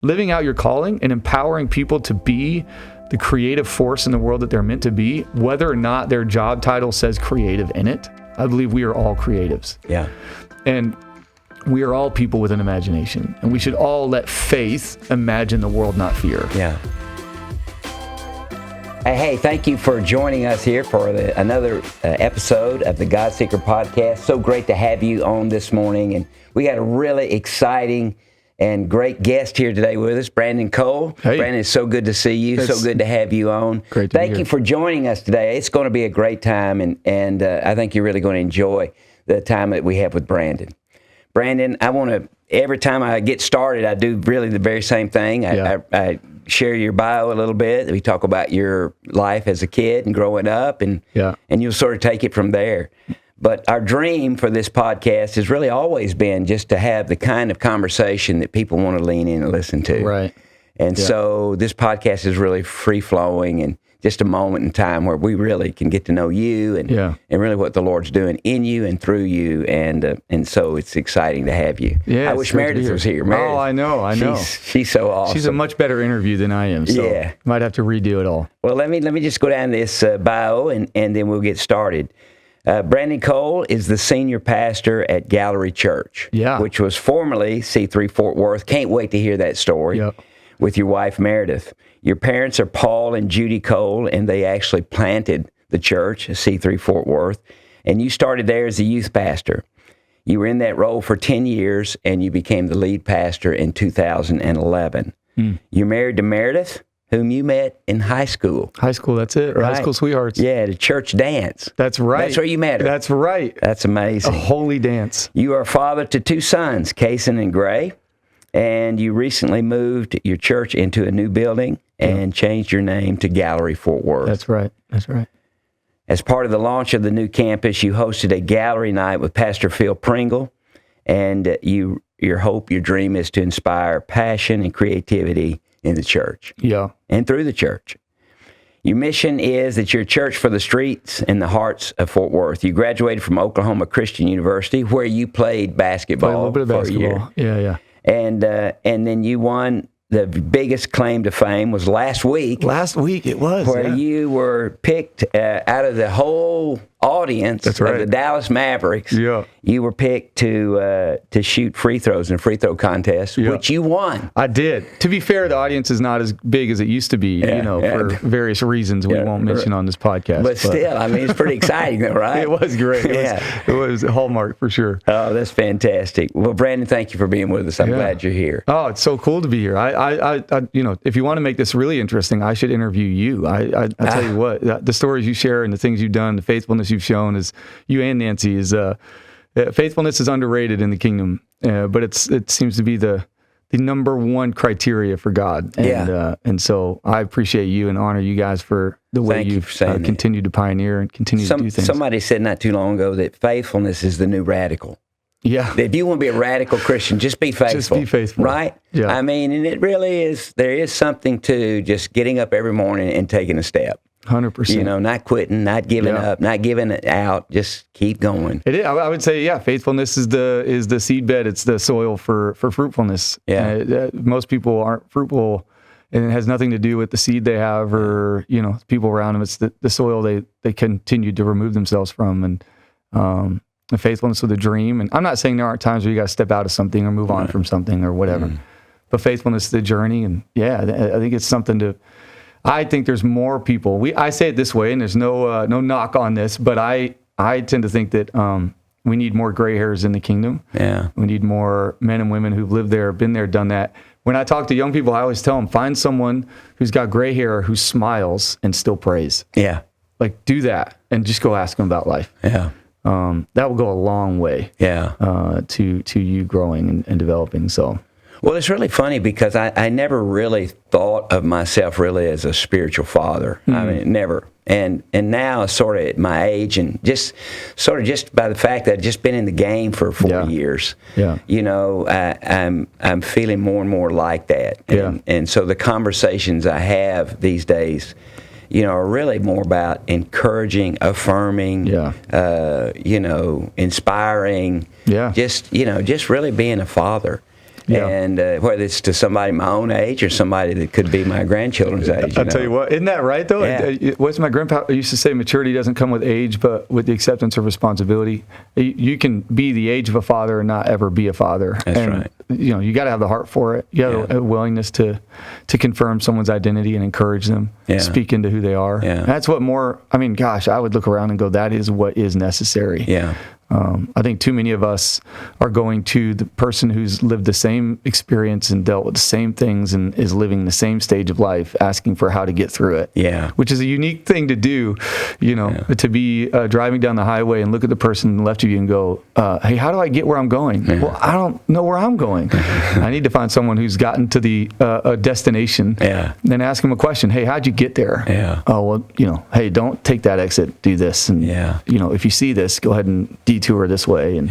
living out your calling and empowering people to be the creative force in the world that they're meant to be, whether or not their job title says creative in it. I believe we are all creatives. Yeah. And we are all people with an imagination, and we should all let faith imagine the world, not fear. Yeah. Hey, thank you for joining us here for another episode of the Godseeker Podcast. So great to have you on this morning. And we got a really exciting and great guest here today with us, Brandon Cole. Hey. Brandon, it's so good to see you. So good to have you on. Great to be Thank here. you for joining us today. It's going to be a great time, and I think you're really going to enjoy the time that we have with Brandon. Brandon, I want to, every time I get started, I do really the very same thing. I share your bio a little bit. We talk about your life as a kid and growing up, and you'll sort of take it from there. But our dream for this podcast has really always been just to have the kind of conversation that people want to lean in and listen to. Right. And so this podcast is really free-flowing and just a moment in time where we really can get to know you and really what the Lord's doing in you and through you. And so it's exciting to have you. Yeah, I wish Meredith was here. Meredith, I know. She's so awesome. She's a much better interview than I am. So might have to redo it all. Well, let me just go down this bio and then we'll get started. Brandon Cole is the senior pastor at Gallery Church, which was formerly C3 Fort Worth. Can't wait to hear that story with your wife, Meredith. Your parents are Paul and Judy Cole, and they actually planted the church, C3 Fort Worth, and you started there as a youth pastor. You were in that role for 10 years, and you became the lead pastor in 2011. You're married to Meredith, whom you met in high school. High school, that's it. Right? High school sweethearts. Yeah, the church dance. That's right. That's where you met her. That's right. That's amazing. A holy dance. You are a father to two sons, Kason and Gray, and you recently moved your church into a new building and changed your name to Gallery Fort Worth. That's right. That's right. As part of the launch of the new campus, you hosted a gallery night with Pastor Phil Pringle, and your hope, your dream is to inspire passion and creativity in the church. Yeah. And through the church. Your mission is that you're a church for the streets and the hearts of Fort Worth. You graduated from Oklahoma Christian University, where you played basketball. Played a little bit of basketball. A year. Yeah. And then you won. The biggest claim to fame was last week. Last week it was. Where you were picked out of the whole audience of the Dallas Mavericks. Yeah. You were picked to shoot free throws in a free throw contest, which you won. I did. To be fair, the audience is not as big as it used to be, for various reasons we won't mention on this podcast. But still, I mean, it's pretty exciting though, right? It was great. It was a hallmark for sure. Oh, that's fantastic. Well, Brandon, thank you for being with us. I'm glad you're here. Oh, it's so cool to be here. I if you want to make this really interesting, I should interview you. I tell you what, the stories you share and the things you've done, the faithfulness you've shown is, you and Nancy, is faithfulness is underrated in the kingdom, but it seems to be the number one criteria for God. And so I appreciate you and honor you guys for the way you've continued to pioneer and continue to do things. Somebody said not too long ago that faithfulness is the new radical. Yeah. If you want to be a radical Christian, just be faithful. Just be faithful. Right? Yeah. I mean, and it really is, there is something to just getting up every morning and taking a step. 100%. Not quitting, not giving up, not giving it out, just keep going. It is. I would say, faithfulness is the seedbed. It's the soil for fruitfulness. Yeah. Most people aren't fruitful, and it has nothing to do with the seed they have or, people around them. It's the soil they continue to remove themselves from, and the faithfulness with a dream. And I'm not saying there aren't times where you got to step out of something or move on from something or whatever, but faithfulness is the journey. And I think it's something I think there's more people. I say it this way, and there's no knock on this, but I tend to think that we need more gray hairs in the kingdom. Yeah. We need more men and women who've lived there, been there, done that. When I talk to young people, I always tell them, find someone who's got gray hair who smiles and still prays. Yeah. Like, do that and just go ask them about life. Yeah. That will go a long way. Yeah. To you growing and developing. So. Well, it's really funny because I never really thought of myself really as a spiritual father. I mean, never. And now, sort of at my age, and just by the fact that I've just been in the game for 40 years, I'm feeling more and more like that. And so the conversations I have these days, are really more about encouraging, affirming, inspiring. Yeah. Just really being a father. And whether it's to somebody my own age or somebody that could be my grandchildren's age. I'll tell you what, isn't that right, though? Yeah. What's my grandpa used to say, maturity doesn't come with age, but with the acceptance of responsibility. You can be the age of a father and not ever be a father. That's right. You got to have the heart for it. You have a willingness to confirm someone's identity and encourage them, speak into who they are. Yeah. That's what I would look around and go, that is what is necessary. Yeah. I think too many of us are going to the person who's lived the same experience and dealt with the same things and is living the same stage of life, asking for how to get through it. Yeah. Which is a unique thing to do, to be driving down the highway and look at the person left of you and go, hey, how do I get where I'm going? Yeah. Well, I don't know where I'm going. I need to find someone who's gotten to the destination and ask them a question. Hey, how'd you get there? Yeah. Oh, well, hey, don't take that exit, do this. And, if you see this, go ahead and detour this way. And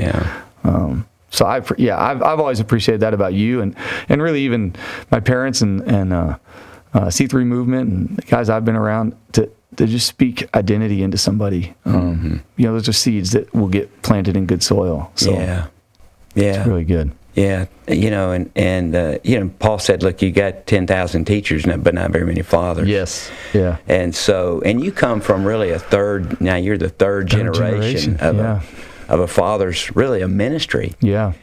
so I've always appreciated that about you and really even my parents and C3 movement and the guys I've been around to just speak identity into somebody. Those are seeds that will get planted in good soil. So it's really good. Yeah, and Paul said, look, you got 10,000 teachers, but not very many fathers. Yes, yeah. And you come from really you're the third generation of a father's, really a ministry. Yeah.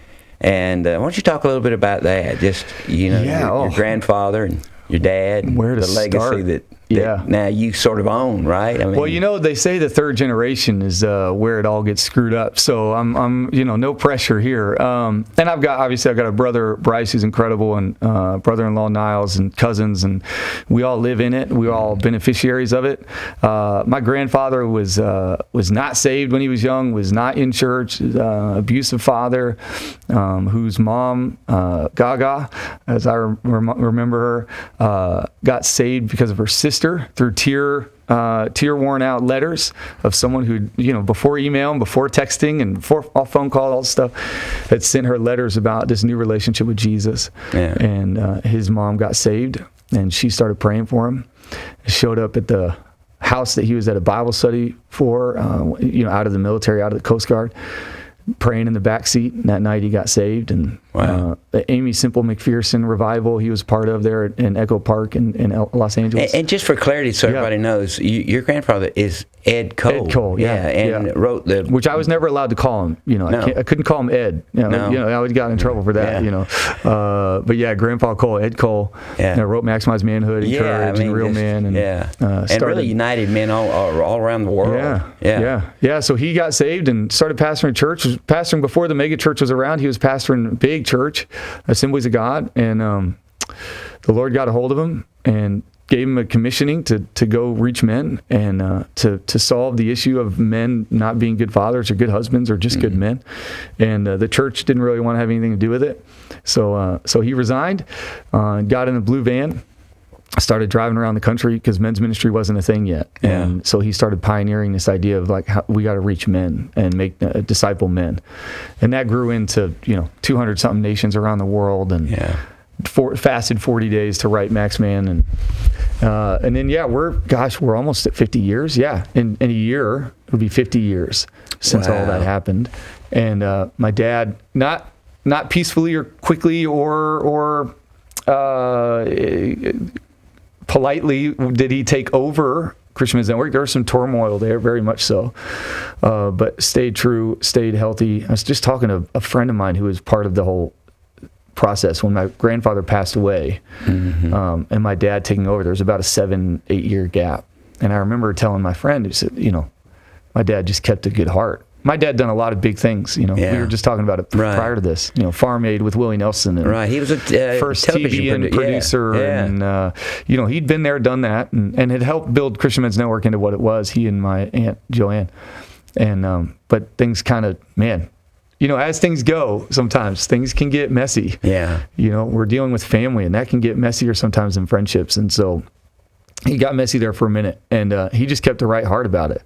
And why don't you talk a little bit about that? Just, your grandfather and your dad, and where to the legacy start? that now you sort of own, right? I mean, they say the third generation is where it all gets screwed up. So I'm no pressure here. And I've got a brother, Bryce, who's incredible, and brother-in-law, Niles, and cousins, and we all live in it. We're all beneficiaries of it. My grandfather was not saved when he was young, was not in church, abusive father, whose mom, Gaga, as I remember her, got saved because of her sister through tear worn out letters of someone who, before email and before texting and before phone call, all this stuff, had sent her letters about this new relationship with Jesus. Yeah. And his mom got saved, and she started praying for him. Showed up at the house that he was at a Bible study for, out of the military, out of the Coast Guard, praying in the back seat. And that night he got saved. And the Amy Semple McPherson revival he was part of there in Echo Park in Los Angeles. And just for clarity, so everybody knows, your grandfather is Ed Cole. Ed Cole, wrote the... Which I was never allowed to call him. I couldn't call him Ed. I would got in trouble for that. But Grandpa Cole, Ed Cole, wrote Maximize Manhood and Courage and Real Man. And, and really united men all around the world. Yeah. So he got saved and started pastoring church. Was pastoring before the mega church was around. He was pastoring a big church, Assemblies of God. And the Lord got a hold of him and gave him a commissioning to go reach men and to solve the issue of men not being good fathers or good husbands or just good men. And the church didn't really want to have anything to do with it. So he resigned, got in a blue van, started driving around the country because men's ministry wasn't a thing yet. And so he started pioneering this idea of how we got to reach men and make disciple men. And that grew into, 200 something nations around the world and fasted 40 days to write Max Man. And then, we're almost at 50 years. Yeah. In a year, it'll be 50 years since all that happened. And my dad, not peacefully or quickly or politely did he take over Christian Men's Network. There was some turmoil there, very much so, but stayed true, stayed healthy. I was just talking to a friend of mine who was part of the whole process when my grandfather passed away, and my dad taking over. There was about a 7-8 year gap, and I remember telling my friend who said, my dad just kept a good heart. My dad done a lot of big things. We were just talking about it prior to this. Farm Aid with Willie Nelson. And he was a first TV producer. And, he'd been there, done that, and had helped build Christian Men's Network into what it was, he and my Aunt Joanne. And but things kind of, as things go, sometimes things can get messy. Yeah. We're dealing with family, and that can get messier sometimes in friendships. And so he got messy there for a minute, and he just kept the right heart about it,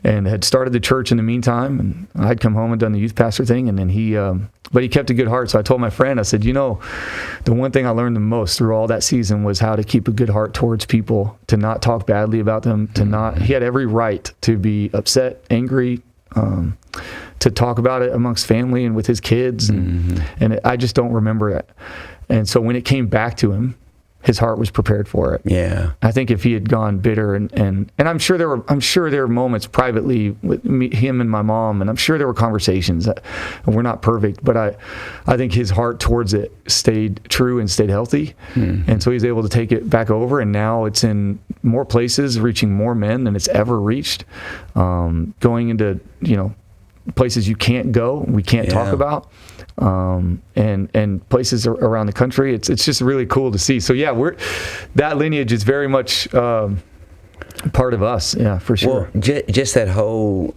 and had started the church in the meantime. And I'd come home and done the youth pastor thing, and then but he kept a good heart. So I told my friend, I said, the one thing I learned the most through all that season was how to keep a good heart towards people, to not talk badly about them, he had every right to be upset, angry, to talk about it amongst family and with his kids. And I just don't remember it. And so when it came back to him, his heart was prepared for it. Yeah. I think if he had gone bitter and I'm sure there were moments privately with him and my mom, and I'm sure there were conversations that we're not perfect, but I think his heart towards it stayed true and stayed healthy. And so he's able to take it back over, and now it's in more places, reaching more men than it's ever reached, going into, places you can't go, we can't talk about. And places around the country. It's just really cool to see. So yeah, that lineage is very much part of us. Yeah, for sure. Well, just that whole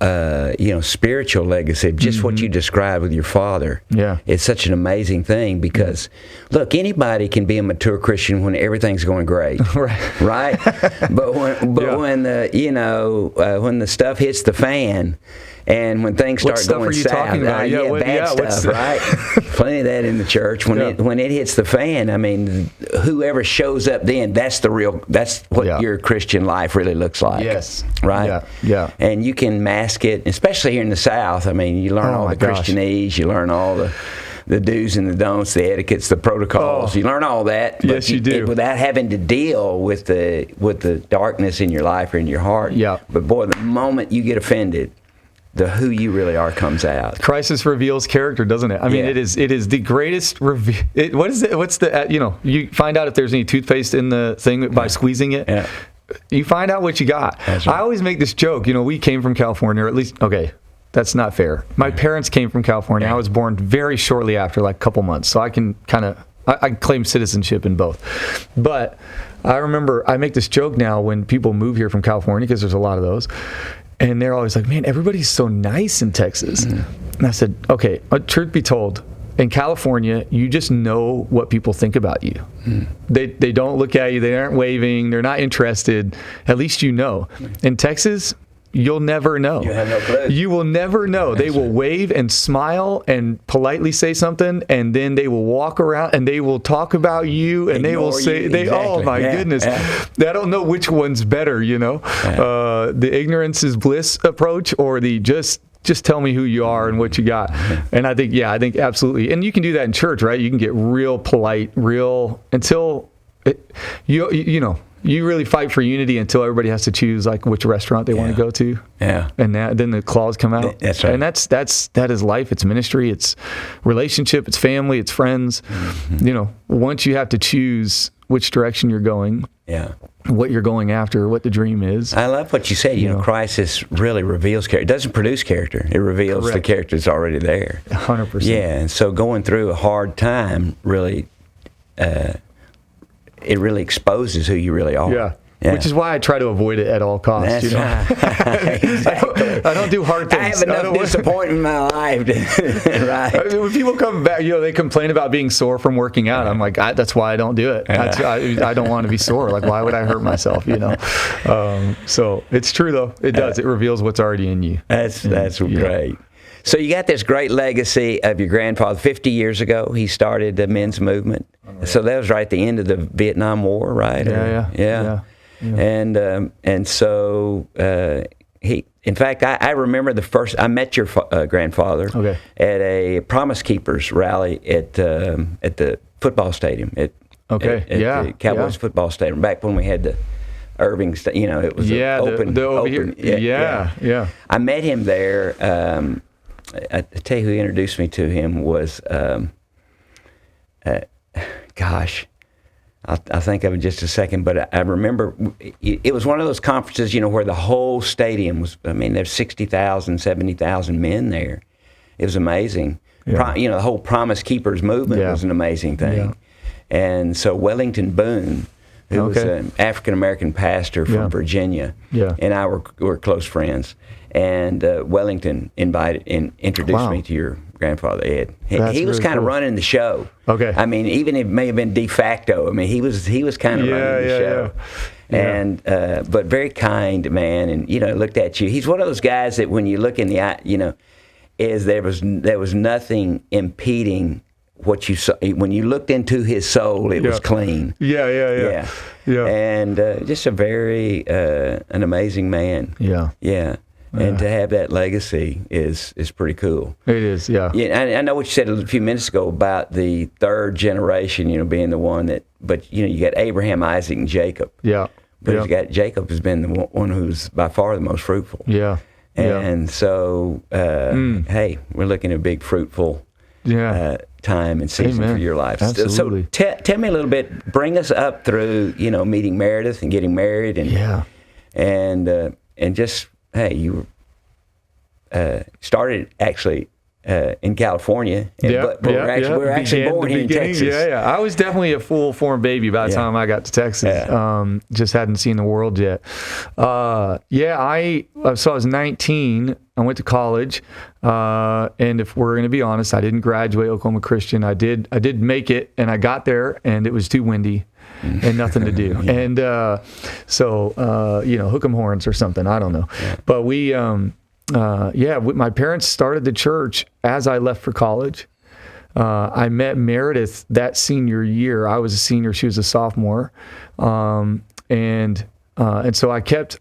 spiritual legacy, just what you described with your father. Yeah, it's such an amazing thing because look, anybody can be a mature Christian when everything's going great, right? But when the stuff hits the fan. And when things start going south, bad stuff, right? Plenty of that in the church. When it hits the fan, I mean, whoever shows up then, that's what your Christian life really looks like. Yes. Right? Yeah. And you can mask it, especially here in the South. I mean, you learn all the Christianese, you learn all the do's and the don'ts, the etiquettes, the protocols. You learn all that. Yes, you do. Without having to deal with the darkness in your life or in your heart. Yeah. But boy, the moment you get offended, who you really are comes out. Crisis reveals character, doesn't it? I mean, it is the greatest reveal. What is it? What's the you find out if there's any toothpaste in the thing by squeezing it. Yeah. You find out what you got. Right. I always make this joke. We came from California, or at least that's not fair. My parents came from California. I was born very shortly after, like a couple months, so I can I claim citizenship in both. But I remember I make this joke now when people move here from California, because there's a lot of those. And they're always like, man, everybody's so nice in Texas. And I said, okay, truth be told, in California, you just know what people think about you. They don't look at you. They aren't waving. They're not interested. At least you know. In Texas, you'll never know. You have no clue. You will never know. They will wave and smile and politely say something, and then they will walk around and they will talk about you, and they will say, oh my goodness. I don't know which one's better, the ignorance is bliss approach, or the just tell me who you are and what you got. And I think absolutely. And you can do that in church, right? You can get real polite, until you really fight for unity until everybody has to choose like which restaurant they want to go to. Yeah. And then the claws come out. That's right. And that is life. It's ministry. It's relationship. It's family. It's friends. Once you have to choose which direction you're going. Yeah. What you're going after, what the dream is. I love what you said. Crisis really reveals character. It doesn't produce character. It reveals the character that's already there. 100%. Yeah. And so going through a hard time really it really exposes who you really are. Yeah. Which is why I try to avoid it at all costs. Right. Exactly. I don't do hard things. I have enough disappointment in my life. Right. When people come back, they complain about being sore from working out. I'm like, that's why I don't do it. I don't want to be sore. Like, why would I hurt myself? So it's true though. It does. It reveals what's already in you. That's great. So you got this great legacy of your grandfather. 50 years ago, he started the men's movement. So that was right at the end of the Vietnam War, right? Yeah. And so he. In fact, I remember I met your grandfather at a Promise Keepers rally at the football stadium at the Cowboys football stadium back when we had the Irving. It was open. Yeah. I met him there. I tell you who introduced me to him was, I'll think of it in just a second, but I remember it was one of those conferences, where the whole stadium was, there's 60,000, 70,000 men there. It was amazing. Yeah. The whole Promise Keepers movement was an amazing thing. Yeah. And so Wellington Boone, who was an African-American pastor from Virginia, and I were close friends. And Wellington introduced me to your grandfather, Ed. He was kind of running the show. Okay. Even it may have been de facto. He was kind of running the show. Yeah. And but very kind man, and looked at you. He's one of those guys that when you look in the eye, is there was nothing impeding what you saw. When you looked into his soul, it was clean. Yeah. And just a very an amazing man. Yeah. And to have that legacy is pretty cool. It is, yeah. I know what you said a few minutes ago about the third generation, being the one that, but you got Abraham, Isaac, and Jacob. Yeah. But you got Jacob has been the one who's by far the most fruitful. Yeah. And so, hey, we're looking at a big fruitful time and season for your life. Absolutely. So tell me a little bit, bring us up through, meeting Meredith and getting married and just, hey, you started actually in California, but we're actually born here in Texas. Yeah. I was definitely a full-formed baby by the time I got to Texas. Just hadn't seen the world yet. So I was 19. I went to college, and if we're going to be honest, I didn't graduate Oklahoma Christian. I did make it, and I got there, and it was too windy and nothing to do. And so hook 'em horns or something. I don't know. But we. My parents started the church as I left for college. I met Meredith that senior year. I was a senior; she was a sophomore, and so I kept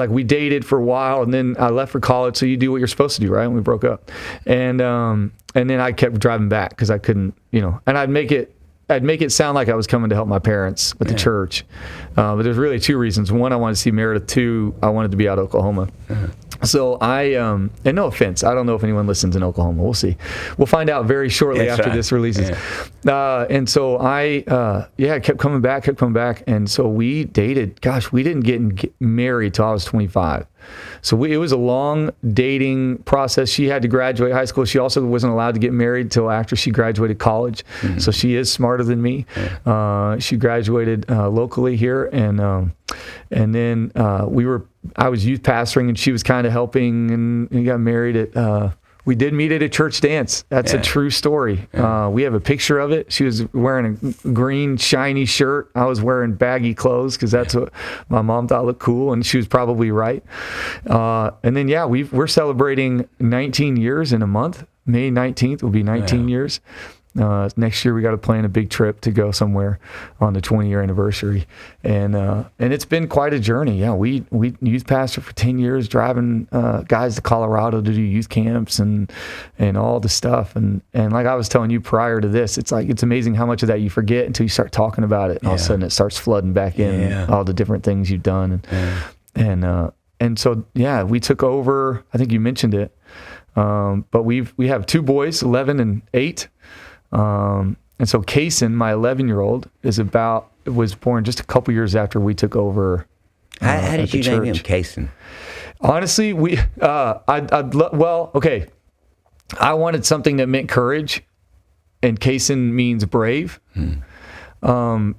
we dated for a while, and then I left for college. So you do what you're supposed to do, right? And we broke up, and then I kept driving back because I couldn't, and I'd make it sound like I was coming to help my parents with the church. But there's really two reasons. One, I wanted to see Meredith. Two, I wanted to be out of Oklahoma. So and no offense, I don't know if anyone listens in Oklahoma. We'll see. We'll find out very shortly after this releases. And so I kept coming back. And so we dated. Gosh, we didn't get married till I was 25. So it was a long dating process. She had to graduate high school. She also wasn't allowed to get married till after she graduated college. So she is smarter than me. She graduated locally here, and then I was youth pastoring, and she was kind of helping, and we got married at. We did meet at a church dance. That's a true story. We have a picture of it. She was wearing a green, shiny shirt. I was wearing baggy clothes because that's what my mom thought looked cool, and she was probably right. And then, we're celebrating 19 years in a month. May 19th will be 19 years. Next year we got to plan a big trip to go somewhere on the 20-year anniversary, and it's been quite a journey. Yeah, we youth pastor for 10 years, driving guys to Colorado to do youth camps and all the stuff. And like I was telling you prior to this, it's amazing how much of that you forget until you start talking about it. And all of a sudden it starts flooding back in all the different things you've done. And so we took over. I think you mentioned it, but we have two boys, 11 and 8. And so Kaysen, my 11-year-old, was born just a couple years after we took over. How did you name him Kaysen? Honestly, I wanted something that meant courage, and Kaysen means brave. The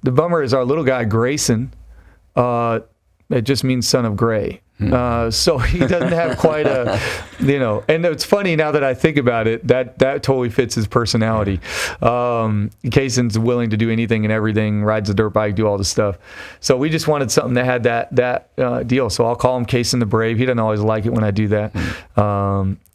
bummer is our little guy Grayson. It just means son of gray. So he doesn't have quite a, and it's funny now that I think about it, that totally fits his personality. Kaysen's willing to do anything and everything, rides a dirt bike, do all this stuff. So we just wanted something that had that deal. So I'll call him Kaysen the Brave. He doesn't always like it when I do that.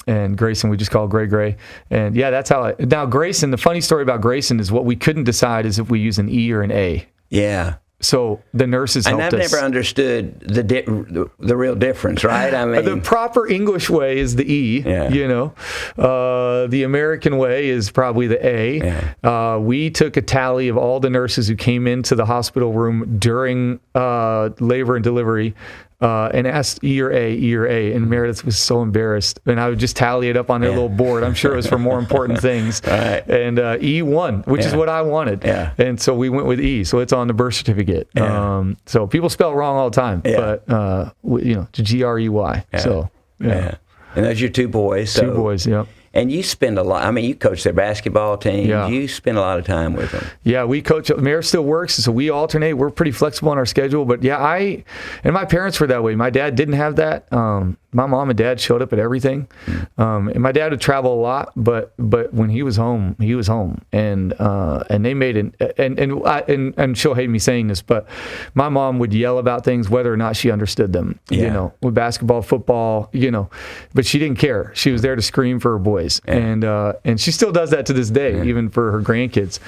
And Grayson, we just call Gray. And that's how now Grayson, the funny story about Grayson is what we couldn't decide is if we use an E or an A. Yeah. So the nurses helped us. And I've never understood the real difference, right? I mean, the proper English way is the E. The American way is probably the A. We took a tally of all the nurses who came into the hospital room during labor and delivery. And asked E or A, and Meredith was so embarrassed. And I would just tally it up on their little board. I'm sure it was for more important things. Right. And E won, which is what I wanted. Yeah. And so we went with E, so it's on the birth certificate. Yeah. So people spell it wrong all the time, but Grey. Yeah. So and those are your two boys. Two boys, yeah. And you spend a lot, I mean, you coach their basketball team. Yeah. You spend a lot of time with them. Yeah, we coach. Mayor still works, so we alternate. We're pretty flexible on our schedule. But and my parents were that way. My dad didn't have that. My mom and dad showed up at everything. And my dad would travel a lot, but when he was home, he was home. And they made it, and she'll hate me saying this, but my mom would yell about things whether or not she understood them, with basketball, football, but she didn't care. She was there to scream for her boys. boys. And she still does that to this day, even for her grandkids.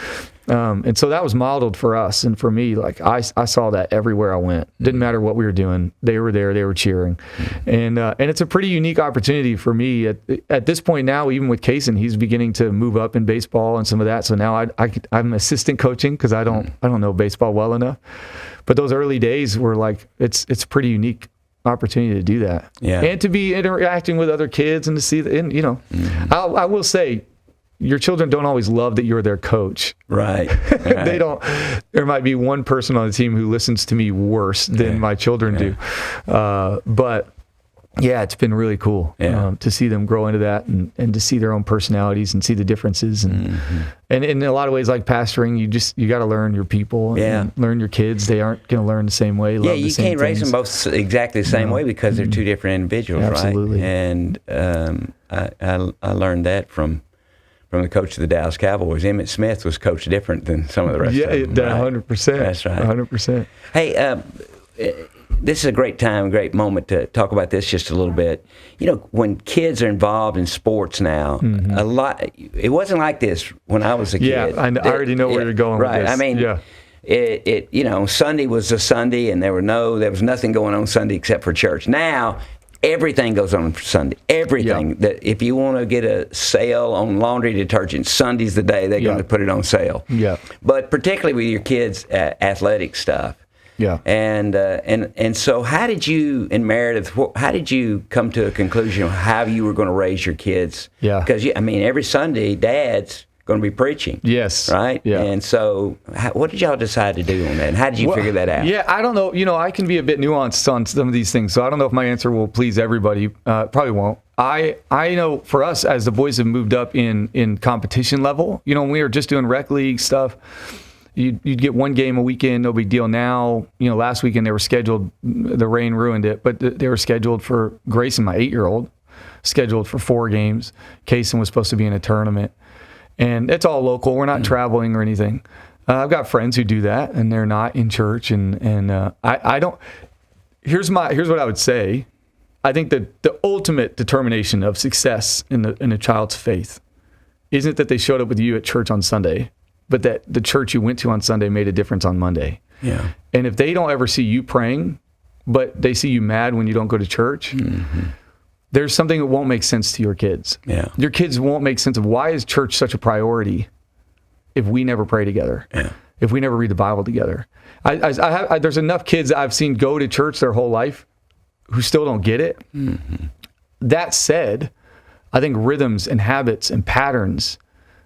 And so that was modeled for us. And for me, like I saw that everywhere I went. Didn't matter what we were doing. They were there, they were cheering. And it's a pretty unique opportunity for me at this point now, even with Kaysen, he's beginning to move up in baseball and some of that. So now I'm assistant coaching because I don't know baseball well enough. But those early days were like, it's pretty unique opportunity to do that. Yeah. And to be interacting with other kids and to see and I will say, your children don't always love that you're their coach. Right. They don't. There might be one person on the team who listens to me worse than my children do. But yeah, it's been really cool to see them grow into that and to see their own personalities and see the differences. And in a lot of ways, like pastoring, you got to learn your people and learn your kids. They aren't going to learn the same way. Yeah, you can't raise them both exactly the same way because they're two different individuals, Absolutely. Right? And I learned that from the coach of the Dallas Cowboys. Emmett Smith was coached different than some of the rest of them. Yeah, 100%. That's right. 100%. Hey, this is a great time, great moment to talk about this just a little bit. When kids are involved in sports now, a lot. It wasn't like this when I was a kid. Yeah, I already know where you're going with this. I mean, Sunday was a Sunday, and there was nothing going on Sunday except for church. Now, everything goes on for Sunday. Everything. That if you want to get a sale on laundry detergent, Sunday's the day they're going to put it on sale. Yeah. But particularly with your kids' athletic stuff. Yeah. And so how did you, in Meredith, how did you come to a conclusion of how you were going to raise your kids? Yeah. Because, every Sunday, Dad's going to be preaching. Yes. Right? Yeah. And so what did y'all decide to do on that? And how did you figure that out? Yeah, I don't know. I can be a bit nuanced on some of these things, so I don't know if my answer will please everybody. Probably won't. I know for us, as the boys have moved up in competition level, when we were just doing rec league stuff, you'd get one game a weekend, no big deal. Now, last weekend they were scheduled, the rain ruined it, but they were scheduled for Grayson, my 8-year-old, scheduled for 4 games. Kaysen was supposed to be in a tournament. And it's all local. We're not traveling or anything. I've got friends who do that, and they're not in church. And I don't. Here's what I would say. I think that the ultimate determination of success in a child's faith isn't that they showed up with you at church on Sunday, but that the church you went to on Sunday made a difference on Monday. Yeah. And if they don't ever see you praying, but they see you mad when you don't go to church. Mm-hmm. There's something that won't make sense to your kids. Yeah. Your kids won't make sense of why is church such a priority if we never pray together, if we never read the Bible together. There's enough kids I've seen go to church their whole life who still don't get it. Mm-hmm. That said, I think rhythms and habits and patterns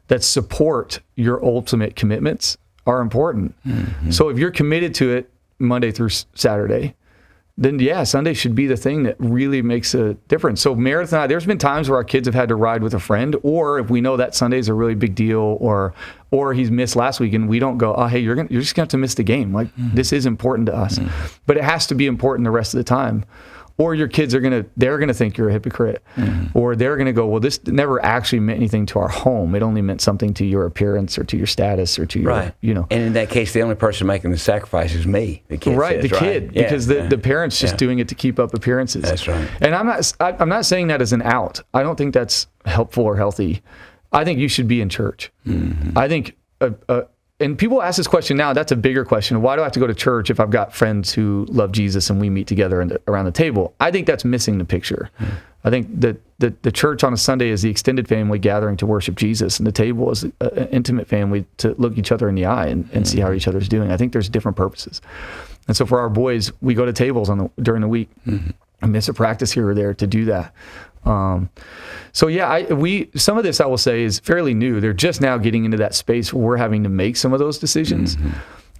that support your ultimate commitments are important. Mm-hmm. So if you're committed to it Monday through Saturday, then Sunday should be the thing that really makes a difference. So Meredith and I, there's been times where our kids have had to ride with a friend, or if we know that Sunday is a really big deal, or he's missed last week, and we don't go, oh, hey, you're just gonna have to miss the game. Like, this is important to us. But it has to be important the rest of the time. Or your kids they're gonna think you're a hypocrite. Or they're gonna go, well, this never actually meant anything to our home. It only meant something to your appearance or to your status or to your, And in that case, the only person making the sacrifice is me, the kid. Right, kid, because the parent's just doing it to keep up appearances. That's right. And I'm not saying that as an out. I don't think that's helpful or healthy. I think you should be in church. Mm-hmm. I think, and people ask this question now, that's a bigger question. Why do I have to go to church if I've got friends who love Jesus and we meet together around the table? I think that's missing the picture. Mm-hmm. I think that the church on a Sunday is the extended family gathering to worship Jesus, and the table is an intimate family to look each other in the eye and see how each other's doing. I think there's different purposes. And so for our boys, we go to tables during the week. Mm-hmm. I miss a practice here or there to do that. So some of this I will say is fairly new. They're just now getting into that space where we're having to make some of those decisions.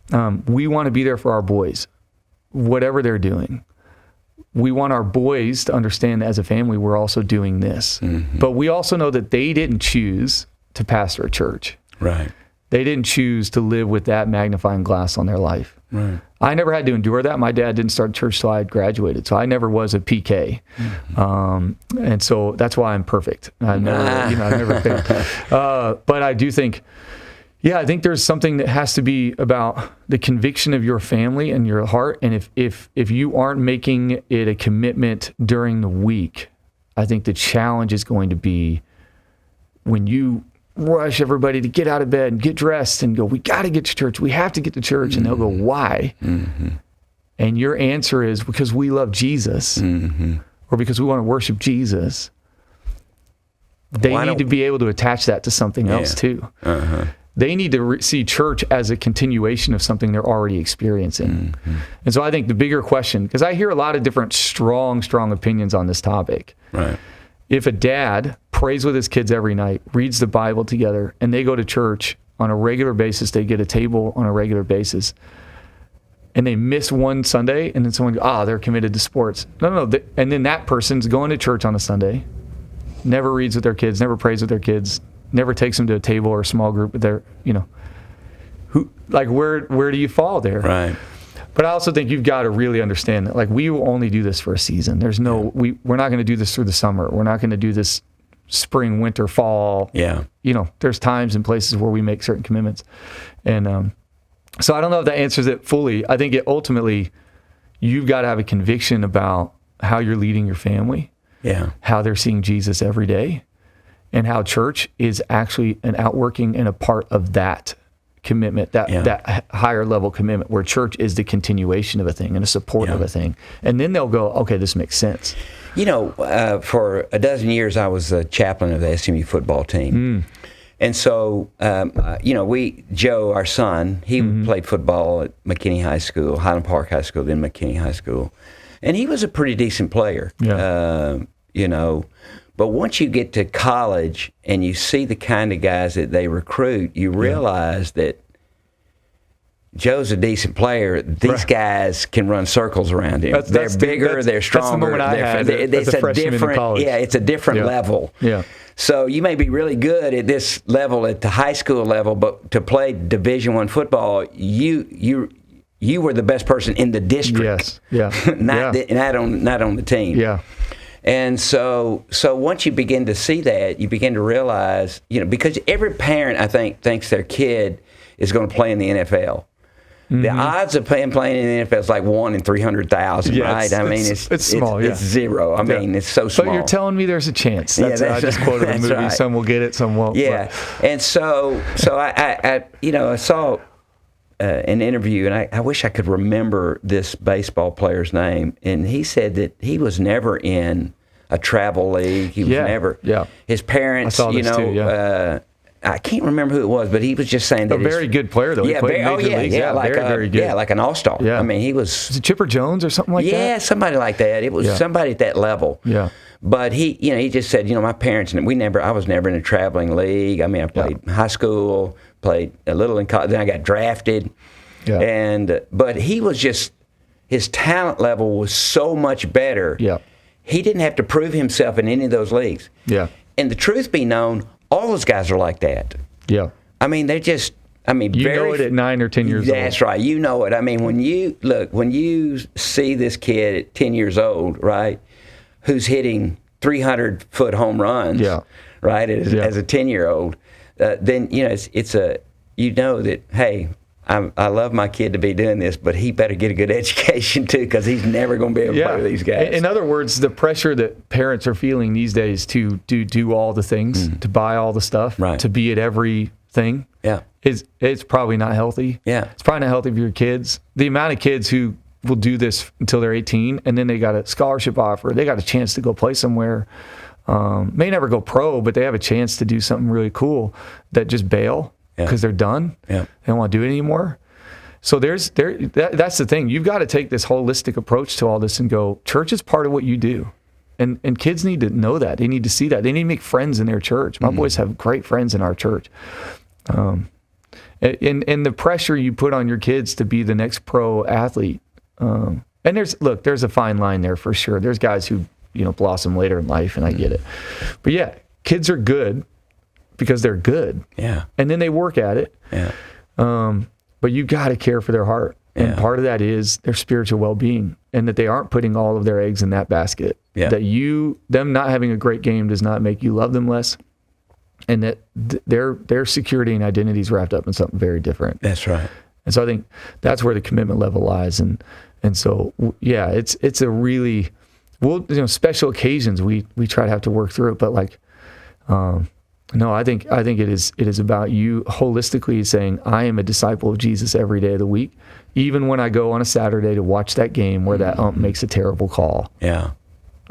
Mm-hmm. We want to be there for our boys, whatever they're doing. We want our boys to understand that as a family, we're also doing this. Mm-hmm. But we also know that they didn't choose to pastor a church. Right. They didn't choose to live with that magnifying glass on their life. Right. I never had to endure that. My dad didn't start church till I had graduated, so I never was a PK, and so that's why I'm perfect. I've never failed. But I do think, I think there's something that has to be about the conviction of your family and your heart. And if you aren't making it a commitment during the week, I think the challenge is going to be when you rush everybody to get out of bed and get dressed and go, we got to get to church. We have to get to church. And they'll go, why? And your answer is because we love Jesus or because we want to worship Jesus. They need to be able to attach that to something else too. They need to see church as a continuation of something they're already experiencing. And so I think the bigger question, because I hear a lot of different strong opinions on this topic. Right. If a dad prays with his kids every night, reads the Bible together, and they go to church on a regular basis, they get a table on a regular basis, and they miss one Sunday, and then someone goes, they're committed to sports. No. And then that person's going to church on a Sunday, never reads with their kids, never prays with their kids, never takes them to a table or a small group with their, where do you fall there? Right. But I also think you've got to really understand that, we will only do this for a season. There's we're not going to do this through the summer. We're not going to do this spring, winter, fall. Yeah. There's times and places where we make certain commitments. And so I don't know if that answers it fully. I think ultimately, you've got to have a conviction about how you're leading your family, how they're seeing Jesus every day, and how church is actually an outworking and a part of that commitment, that higher level commitment, where church is the continuation of a thing and a support of a thing. And then they'll go, okay, this makes sense. For a dozen years, I was a chaplain of the SMU football team. And so, Joe, our son, he played football at McKinney High School, Highland Park High School, then McKinney High School. And he was a pretty decent player, But once you get to college and you see the kind of guys that they recruit, you realize that Joe's a decent player. These guys can run circles around him. They're bigger, they're stronger. It's a different, it's a different level. Yeah. So you may be really good at this level, at the high school level, but to play Division I football, you were the best person in the district. Yes. Yeah. not on the team. Yeah. And so once you begin to see that, you begin to realize, because every parent, I think, thinks their kid is going to play in the NFL. The odds of playing in the NFL is like 1 in 300,000, right? I mean, it's small. It's zero. I mean, it's so small. But you're telling me there's a chance. I just quoted a movie. Right. Some will get it, some won't. Yeah. But. And so I saw an interview, and I wish I could remember this baseball player's name, and he said that he was never in a travel league. He was never. Yeah. His parents, I saw this too, I can't remember who it was, but he was just saying that a very good player though. He played in major leagues. Very good. Yeah, like an all-star. Yeah. I mean, he was it Chipper Jones or something like that? Yeah, somebody like that. It was somebody at that level. Yeah. But he just said, my parents, I was never in a traveling league. I mean, I played high school, played a little in college, then I got drafted. Yeah. But he was just, his talent level was so much better. Yeah. He didn't have to prove himself in any of those leagues. Yeah. And the truth be known, all those guys are like that. Yeah. I mean, they're just, you know it at 9 or 10 years old. That's right. You know it. I mean, when you see this kid at 10 years old, right, who's hitting 300-foot home runs, right, as a 10-year-old, then, it's that, hey, I love my kid to be doing this, but he better get a good education too, because he's never going to be able to play with these guys. In other words, the pressure that parents are feeling these days to do all the things, to buy all the stuff, to be at everything, it's probably not healthy. Yeah, it's probably not healthy for your kids. The amount of kids who will do this until they're 18, and then they got a scholarship offer, they got a chance to go play somewhere. May never go pro, but they have a chance to do something really cool, that just bail. Because they're done. Yeah. They don't want to do it anymore. So that's the thing. You've got to take this holistic approach to all this and go, church is part of what you do. And kids need to know that. They need to see that. They need to make friends in their church. My boys have great friends in our church. And the pressure you put on your kids to be the next pro athlete. And there's a fine line there for sure. There's guys who, blossom later in life, and I get it. But yeah, kids are good because they're good. Yeah. And then they work at it. Yeah. But you got to care for their heart. And part of that is their spiritual well-being, and that they aren't putting all of their eggs in that basket. Yeah. That them not having a great game does not make you love them less. And that their security and identity is wrapped up in something very different. That's right. And so I think that's where the commitment level lies. And so, yeah, it's a really, special occasions we try to have to work through it. But No, I think it is about you holistically saying, I am a disciple of Jesus every day of the week, even when I go on a Saturday to watch that game where that ump makes a terrible call. Yeah,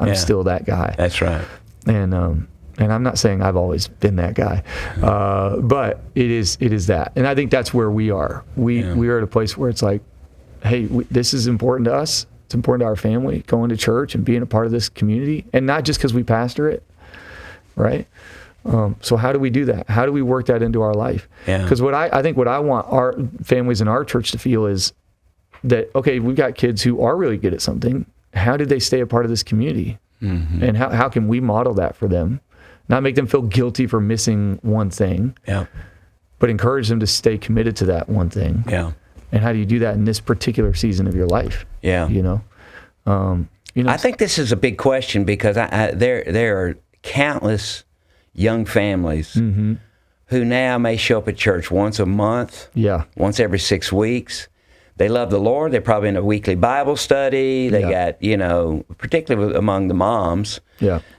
I'm still that guy. That's right. And I'm not saying I've always been that guy, but it is that, and I think that's where we are. We are at a place where it's like, hey, this is important to us. It's important to our family, going to church and being a part of this community, and not just because we pastor it, right? So how do we do that? How do we work that into our life? Because what I think what I want our families in our church to feel is that, okay, we've got kids who are really good at something. How did they stay a part of this community? Mm-hmm. And how can we model that for them? Not make them feel guilty for missing one thing, but encourage them to stay committed to that one thing. And how do you do that in this particular season of your life? You know, I think this is a big question because there are countless young families who now may show up at church once a month, once every 6 weeks. They love the Lord. They're probably in a weekly Bible study. They got, you know, particularly among the moms.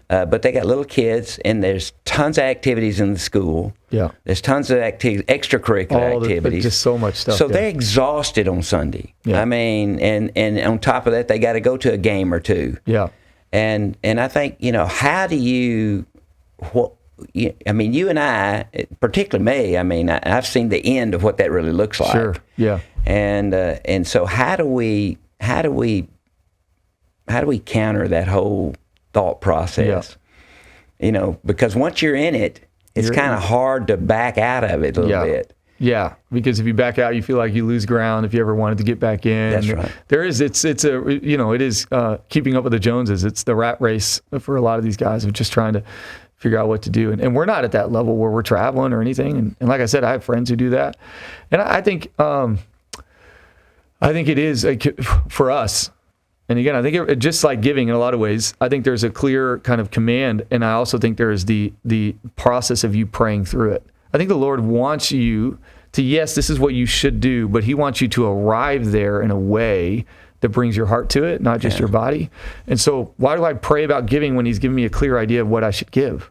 But they got little kids, and there's tons of activities in the school. There's tons of extracurricular activities. Just so much stuff. So they're exhausted on Sunday. I mean, and on top of that, they got to go to a game or two. And I think, you know, how do you, I mean, you and I, particularly me, I mean, I've seen the end of what that really looks like. And so how do we counter that whole thought process? You know, because once you're in it, it's kind of hard to back out of it a little bit. Because if you back out, you feel like you lose ground if you ever wanted to get back in. That's right. There is, it's a, you know, it is keeping up with the Joneses. It's the rat race for a lot of these guys of just trying to figure out what to do. And we're not at that level where we're traveling or anything. And like I said, I have friends who do that. And I think it is for us. And again, I think it just like giving in a lot of ways, I think there's a clear kind of command. And I also think there is the process of you praying through it. I think the Lord wants you to, yes, this is what you should do, but he wants you to arrive there in a way that brings your heart to it, not just your body. And so why do I pray about giving when he's giving me a clear idea of what I should give?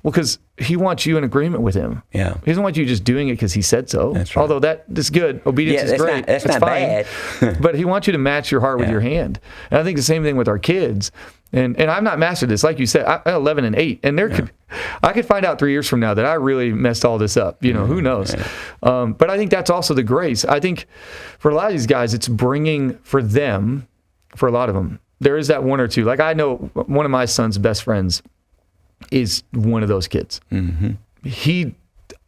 Well, because he wants you in agreement with him. He doesn't want you just doing it because he said so. That's right. Although that is good. Obedience is great. That's not fine. Bad. But he wants you to match your heart with your hand. And I think the same thing with our kids. And I've not mastered this. Like you said, I'm 11 and 8. And I could find out 3 years from now that I really messed all this up. You know, who knows? But I think that's also the grace. I think for a lot of these guys, it's bringing for them, for a lot of them, there is that one or two. Like I know one of my son's best friends is one of those kids.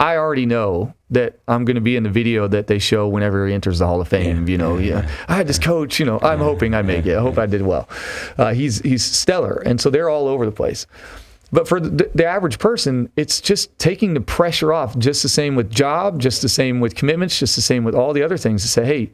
I already know that I'm going to be in the video that they show whenever he enters the Hall of Fame. I had this coach, I'm hoping I make it. I hope I did well. He's stellar. And so they're all over the place. But for the average person, it's just taking the pressure off, just the same with job, just the same with commitments, just the same with all the other things to say, hey,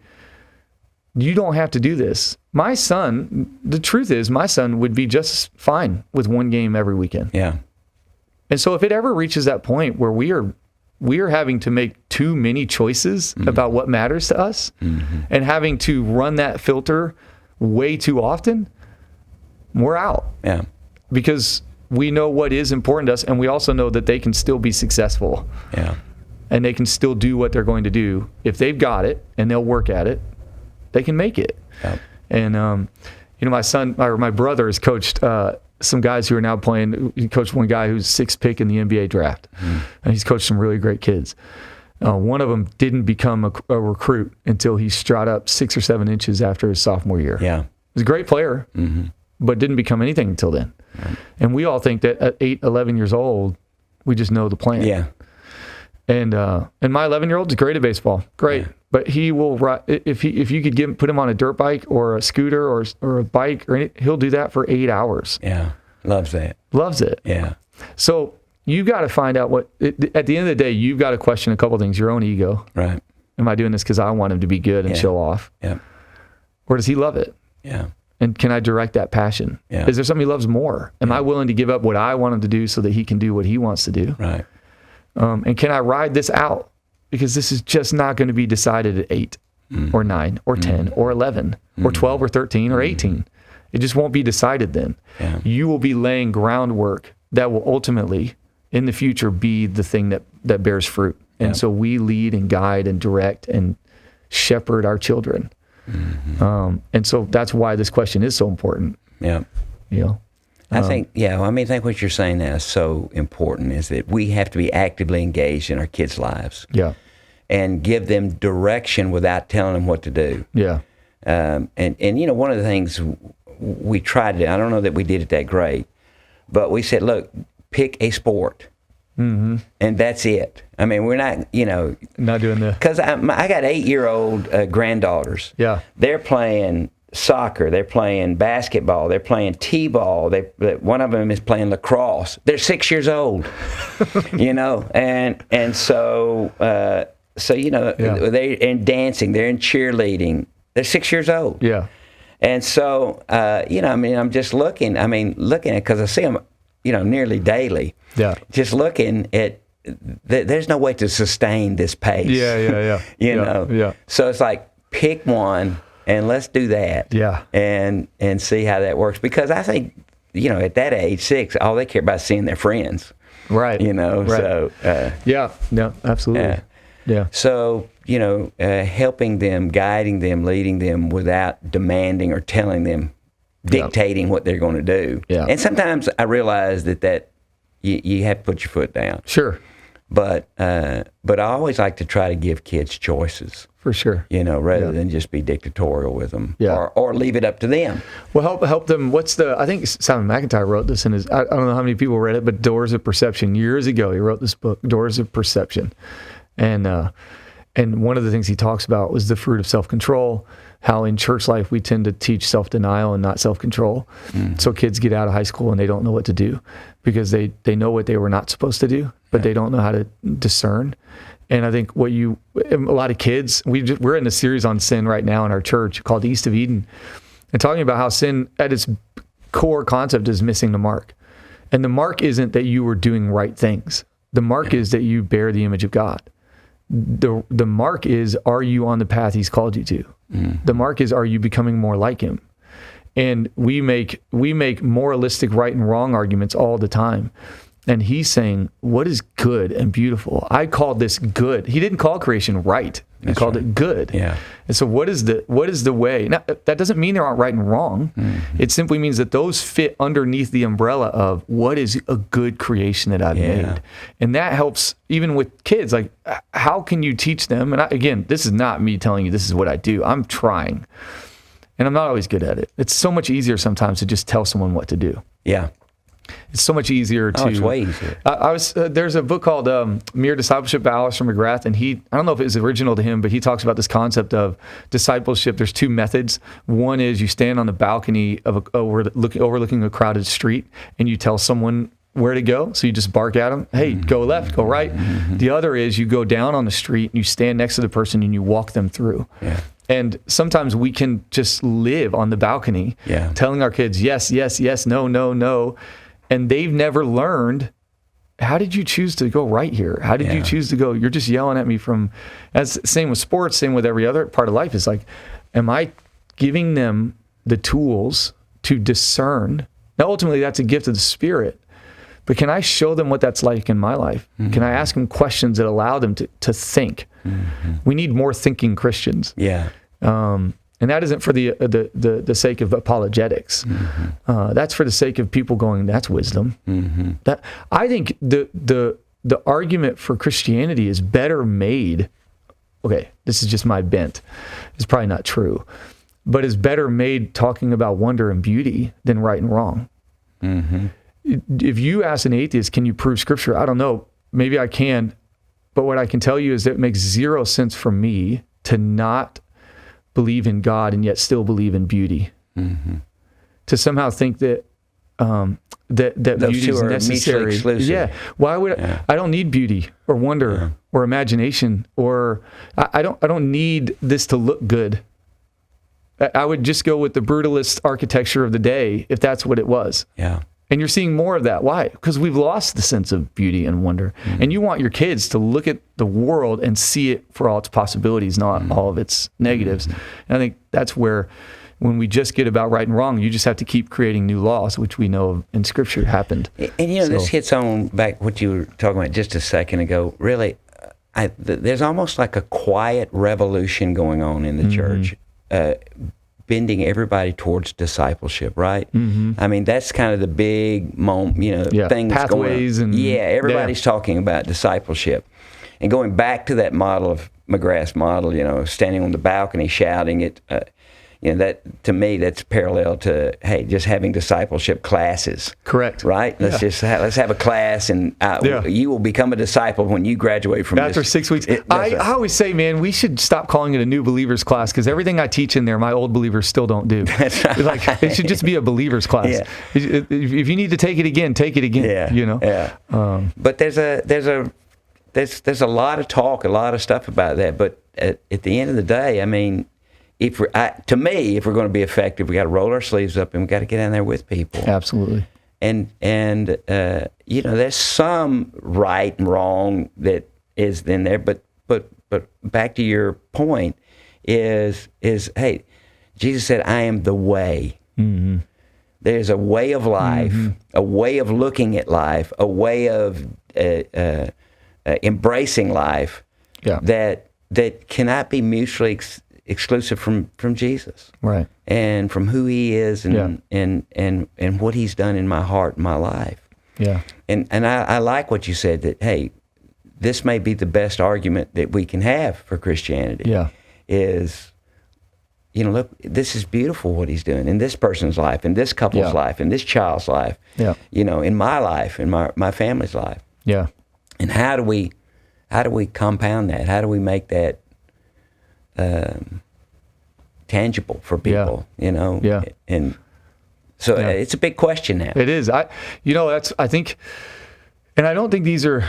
you don't have to do this. My son, the truth is, my son would be just fine with one game every weekend. And so if it ever reaches that point where we are having to make too many choices about what matters to us and having to run that filter way too often, we're out. Because we know what is important to us, and we also know that they can still be successful. And they can still do what they're going to do. If they've got it and they'll work at it, they can make it. And my son or my brother has coached some guys who are now playing. He coached one guy who's 6th pick in the NBA draft, and he's coached some really great kids. One of them didn't become a recruit until he strode up 6 or 7 inches after his sophomore year. He was a great player, but didn't become anything until then. And we all think that at 8, 11 years old, we just know the plan. And my 11-year-old's great at baseball, great. But he will ride, if you could put him on a dirt bike or a scooter or a bike, he'll do that for 8 hours. Loves that. Loves it. So you got to find out at the end of the day, you've got to question a couple things. Your own ego. Am I doing this because I want him to be good and show off? Or does he love it? And can I direct that passion? Is there something he loves more? Am I willing to give up what I want him to do so that he can do what he wants to do? And can I ride this out? Because this is just not going to be decided at 8 or 9 or 10 or 11 or 12 or 13 or 18. It just won't be decided then. You will be laying groundwork that will ultimately, in the future be the thing that bears fruit. And so we lead and guide and direct and shepherd our children. Mm-hmm. And so that's why this question is so important. Yeah. I think what you're saying now is so important, is that we have to be actively engaged in our kids' lives. Yeah. And give them direction without telling them what to do. Yeah. And one of the things we tried to do, I don't know that we did it that great, but we said, look, pick a sport. Mm-hmm. And that's it. I mean, we're not, not doing that. Because I got 8-year-old granddaughters. Yeah. They're playing soccer. They're playing basketball. They're playing t-ball. One of them is playing lacrosse. They're 6 years old. And so they're in dancing. They're in cheerleading. They're 6 years old. Yeah. And so I'm just looking at it because I see them, nearly daily. Yeah. Just looking at, there's no way to sustain this pace. Yeah. Yeah. So it's like, pick one and let's do that. Yeah. And see how that works. Because I think, at that age, 6, all they care about is seeing their friends. Right. Right. So. Yeah. No, absolutely. Yeah. So, helping them, guiding them, leading them without demanding or telling them, dictating what they're going to do. Yeah. And sometimes I realize that you have to put your foot down. Sure. But I always like to try to give kids choices. For sure. Rather than just be dictatorial with them. Yeah. Or leave it up to them. Well, help them. I think Simon McIntyre wrote this in his, I don't know how many people read it, but Doors of Perception. Years ago, he wrote this book, Doors of Perception. And one of the things he talks about was the fruit of self-control, how in church life we tend to teach self-denial and not self-control. Mm. So kids get out of high school and they don't know what to do because they know what they were not supposed to do, but they don't know how to discern. And I think a lot of kids, we're in a series on sin right now in our church called East of Eden, and talking about how sin at its core concept is missing the mark. And the mark isn't that you were doing right things. The mark is that you bear the image of God. The mark is, are you on the path he's called you to? Mm. The mark is, are you becoming more like him? And we make moralistic right and wrong arguments all the time. And he's saying, what is good and beautiful? I called this good. He didn't call creation right. He called it good. Yeah. And so what is the way? Now, that doesn't mean there aren't right and wrong. Mm-hmm. It simply means that those fit underneath the umbrella of what is a good creation that I've made. And that helps even with kids. Like, how can you teach them? And again, this is not me telling you this is what I do. I'm trying. And I'm not always good at it. It's so much easier sometimes to just tell someone what to do. Yeah. It's so much easier to. Oh, it's way easier. There's a book called Mere Discipleship by Alistair McGrath, and I don't know if it was original to him, but he talks about this concept of discipleship. There's 2 methods. One is you stand on the balcony of overlooking a crowded street, and you tell someone where to go. So you just bark at them, hey, go left, go right. Mm-hmm. The other is you go down on the street, and you stand next to the person, and you walk them through. Yeah. And sometimes we can just live on the balcony, telling our kids, yes, yes, yes, no, no, no. And they've never learned, how did you choose to go right here? How did you choose to go? You're just yelling at me same with sports, same with every other part of life. It's like, am I giving them the tools to discern? Now, ultimately, that's a gift of the Spirit. But can I show them what that's like in my life? Mm-hmm. Can I ask them questions that allow them to think? Mm-hmm. We need more thinking Christians. Yeah. And that isn't for the sake of apologetics. Mm-hmm. That's for the sake of people going, that's wisdom. Mm-hmm. That I think the argument for Christianity is better made. Okay, this is just my bent. It's probably not true, but is better made talking about wonder and beauty than right and wrong. Mm-hmm. If you ask an atheist, can you prove Scripture? I don't know. Maybe I can, but what I can tell you is that it makes zero sense for me to not believe in God and yet still believe in beauty. Mm-hmm. To somehow think that that beauty is necessary. Yeah. Why would I don't need beauty or wonder or imagination or I don't need this to look good. I would just go with the brutalist architecture of the day if that's what it was. Yeah. And you're seeing more of that. Why? Because we've lost the sense of beauty and wonder. Mm-hmm. And you want your kids to look at the world and see it for all its possibilities, not all of its negatives. Mm-hmm. And I think that's where when we just get about right and wrong, you just have to keep creating new laws, which we know in Scripture happened. And this hits on back what you were talking about just a second ago. Really, there's almost like a quiet revolution going on in the church, bending everybody towards discipleship, right? I mean, that's kind of the big thing that's pathways going on. Everybody's talking about discipleship. And going back to that model of McGrath's model, standing on the balcony shouting it, that to me that's parallel to just having discipleship classes. Correct. Right. Let's have a class, and you will become a disciple when you graduate from after 6 weeks. I always say, man, we should stop calling it a new believers class, because everything I teach in there, my old believers still don't do. That's right. Like, it should just be a believers class. Yeah. If you need to take it again, take it again. Yeah. But there's a lot of talk, a lot of stuff about that. But at the end of the day, I mean, if we're going to be effective, we got to roll our sleeves up and we got to get in there with people. Absolutely. And there's some right and wrong that is in there, but back to your point is hey, Jesus said, "I am the way." Mm-hmm. There's a way of life, a way of looking at life, a way of embracing life that cannot be mutually exclusive from Jesus, right? And from who He is, and what He's done in my heart, and my life. Yeah. And I like what you said, that hey, this may be the best argument that we can have for Christianity. Yeah. Is, look, this is beautiful what He's doing in this person's life, in this couple's life, in this child's life. Yeah. In my life, in my family's life. Yeah. And how do we compound that? How do we make that tangible for people? Yeah. And so it's a big question now. It is. I think, and I don't think these are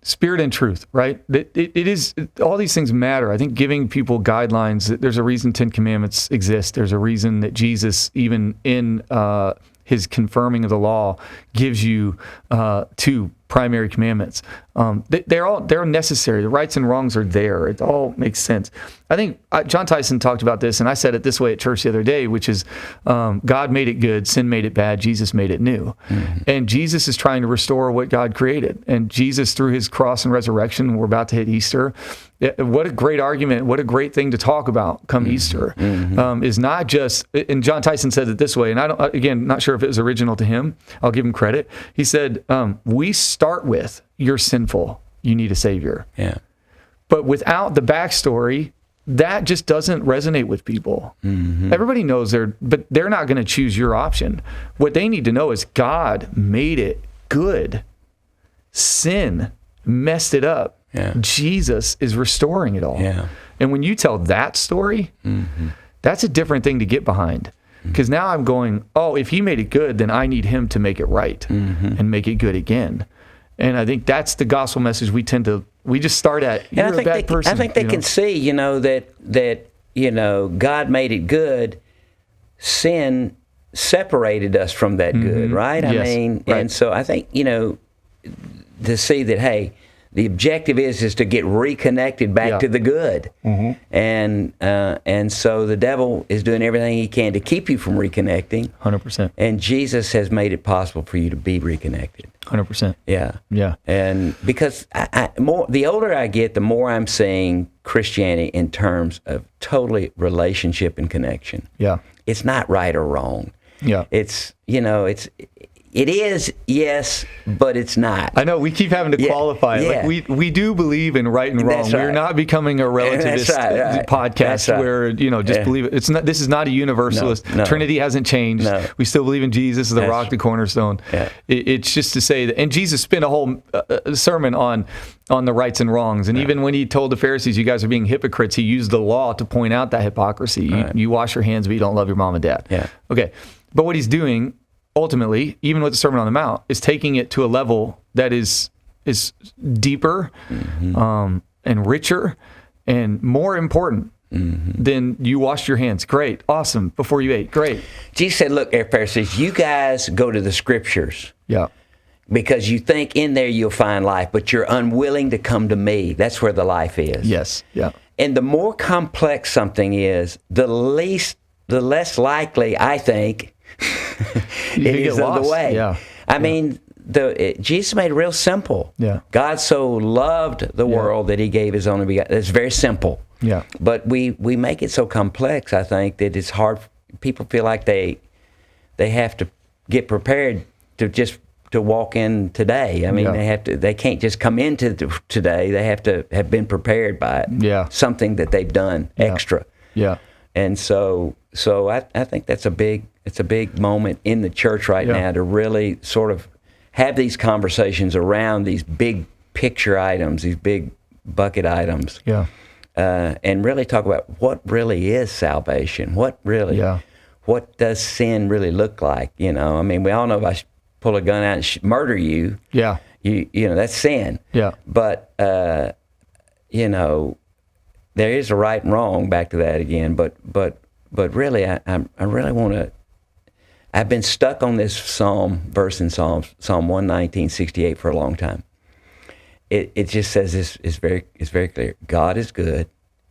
spirit and truth, right? It is, all these things matter. I think giving people guidelines, there's a reason 10 Commandments exist. There's a reason that Jesus, even in His confirming of the law, gives you 2 primary commandments. They're necessary. The rights and wrongs are there. It all makes sense. I think John Tyson talked about this, and I said it this way at church the other day, which is God made it good, sin made it bad, Jesus made it new. Mm-hmm. And Jesus is trying to restore what God created. And Jesus, through His cross and resurrection, we're about to hit Easter. What a great argument, what a great thing to talk about come Easter, is not just, and John Tyson said it this way, and I don't, again, not sure if it was original to him. I'll give him credit. He said, we start with, you're sinful, you need a Savior. Yeah. But without the backstory, that just doesn't resonate with people. Mm-hmm. Everybody knows but they're not going to choose your option. What they need to know is God made it good. Sin messed it up. Yeah. Jesus is restoring it all. Yeah. And when you tell that story, that's a different thing to get behind. Because now I'm going, if He made it good, then I need Him to make it right and make it good again. And I think that's the gospel message we just start at, you're a bad person. I think they can see, that God made it good. Sin separated us from that good, right? Yes, right. And so I think, to see that, hey, the objective is to get reconnected back to the good. Mm-hmm. And so the devil is doing everything he can to keep you from reconnecting. 100%. And Jesus has made it possible for you to be reconnected. 100%. Yeah. Yeah. And because the older I get, the more I'm seeing Christianity in terms of totally relationship and connection. Yeah. It's not right or wrong. Yeah. It is, yes, but it's not. I know, we keep having to qualify it. Like we do believe in right and wrong. That's right. We're not becoming a relativist podcast where, just believe it. It's not. This is not a universalist. No. Trinity hasn't changed. No. We still believe in Jesus as the rock, the cornerstone. Yeah. It's just to say that, and Jesus spent a whole sermon on the rights and wrongs. And even when He told the Pharisees, you guys are being hypocrites, He used the law to point out that hypocrisy. Right. You wash your hands, but you don't love your mom and dad. Yeah. Okay. But what He's doing, ultimately, even with the Sermon on the Mount, is taking it to a level that is deeper and richer and more important than you washed your hands. Great. Awesome. Before you ate. Great. Jesus said, look, Pharisees, you guys go to the Scriptures. Yeah. Because you think in there you'll find life, but you're unwilling to come to me. That's where the life is. Yes. Yeah. And the more complex something is, the less likely, I think, it is of the way. Yeah. I mean, Jesus made it real simple. Yeah. God so loved the world that he gave his only begotten. It's very simple. Yeah. But we make it so complex, I think, that it's hard. People feel like they have to get prepared to walk in today. I mean, they can't just come into today. They have to have been prepared by it. Yeah. Something that they've done extra. Yeah. And so I think it's a big moment in the church right now to really sort of have these conversations around these big picture items, these big bucket items. Yeah. And really talk about what really is salvation. What does sin really look like? You know, I mean, we all know if I pull a gun out and murder you, you know, that's sin. Yeah. But you know, there is a right and wrong. Back to that again. But really, I really want to. I've been stuck on this verse in Psalm 119:68 for a long time. It just says this is very clear. God is good,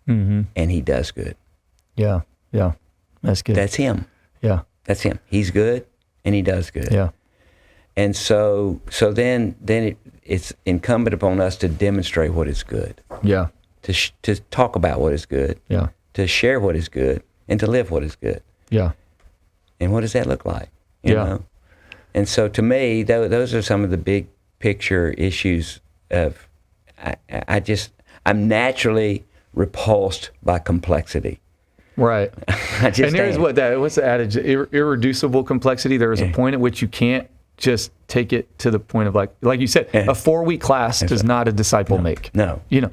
and he does good. Yeah. That's good. That's him. Yeah. That's him. He's good, and he does good. Yeah. And so then it's incumbent upon us to demonstrate what is good. Yeah. To talk about what is good. Yeah. To share what is good, and to live what is good. Yeah. And what does that look like? You know? And so to me, those are some of the big picture issues of, I'm naturally repulsed by complexity. Right. And here's what's the adage? Irreducible complexity. There is a point at which you can't just take it to the point of like you said, a 4-week class does not a disciple make. No. You know,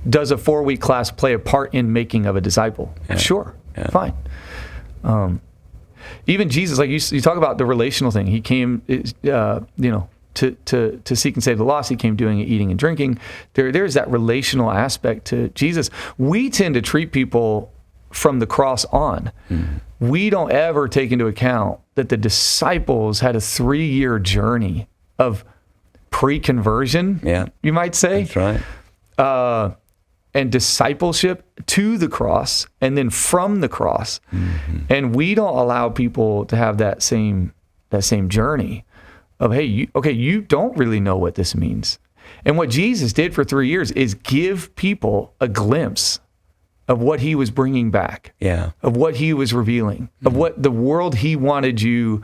does a 4-week class play a part in making of a disciple? Yeah. Sure. Yeah. Fine. Even Jesus, like you talk about the relational thing. He came, to seek and save the lost. He came doing it, eating and drinking. There's that relational aspect to Jesus. We tend to treat people from the cross on. Mm-hmm. We don't ever take into account that the disciples had a 3-year journey of pre-conversion. Yeah, you might say. That's right. And discipleship to the cross, and then from the cross. Mm-hmm. And we don't allow people to have that same journey of, hey, you don't really know what this means. And what Jesus did for 3 years is give people a glimpse of what he was bringing back, of what he was revealing, of what the world he wanted you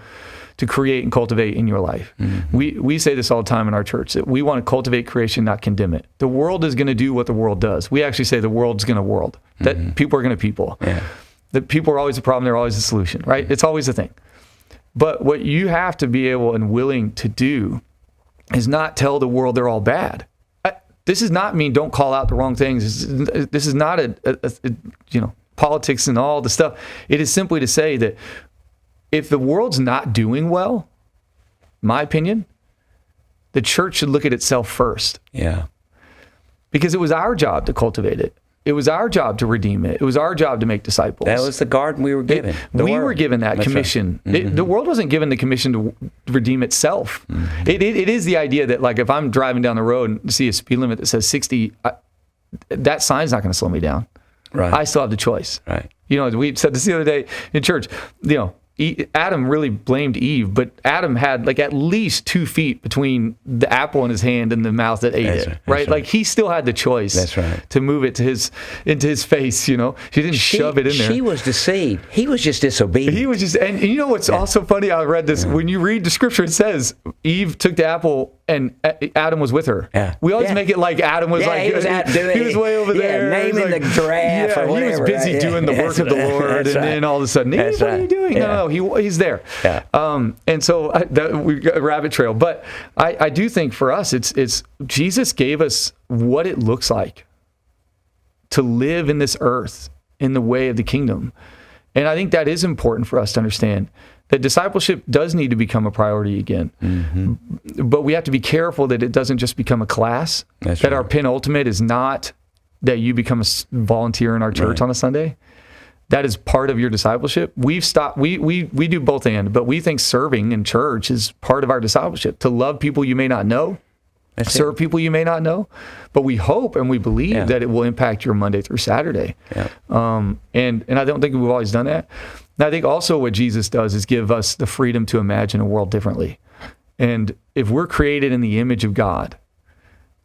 to create and cultivate in your life. Mm-hmm. We say this all the time in our church, that we want to cultivate creation, not condemn it. The world is going to do what the world does. We actually say the world's going to world, that people are going to people. Yeah. That people are always the problem, they're always the solution, right? It's always the thing. But what you have to be able and willing to do is not tell the world they're all bad. This does not mean don't call out the wrong things. This is not a politics and all the stuff. It is simply to say that if the world's not doing well, my opinion, the church should look at itself first. Yeah. Because it was our job to cultivate it. It was our job to redeem it. It was our job to make disciples. That was the garden we were given. We were given that commission. Right. The world wasn't given the commission to redeem itself. Mm-hmm. It is the idea that, like, if I'm driving down the road and see a speed limit that says 60, that sign's not going to slow me down. Right. I still have the choice. Right. You know, we said this the other day in church, you know, Adam really blamed Eve, but Adam had like at least 2 feet between the apple in his hand and the mouth that ate it, right? Like he still had the choice to move it into his face, you know? She didn't shove it in there. She was deceived. He was just disobedient. And you know what's also funny? I read this. When you read the scripture, it says Eve took the apple and Adam was with her. Yeah. We always make it like Adam was like, he was out doing, he was way over there. Naming the giraffe or whatever. He was busy doing the work of the Lord, and then all of a sudden, Eve, what are you doing? No, he's there. Yeah. And so we got a rabbit trail. But I do think for us, it's Jesus gave us what it looks like to live in this earth in the way of the kingdom. And I think that is important for us to understand, that discipleship does need to become a priority again. Mm-hmm. But we have to be careful that it doesn't just become a class. That's right. Our penultimate is not that you become a volunteer in our church on a Sunday. That is part of your discipleship. We've stopped. We do both and, but we think serving in church is part of our discipleship. To love people you may not know, serve people you may not know, but we hope and we believe that it will impact your Monday through Saturday. Yeah. And I don't think we've always done that. And I think also what Jesus does is give us the freedom to imagine a world differently. And if we're created in the image of God,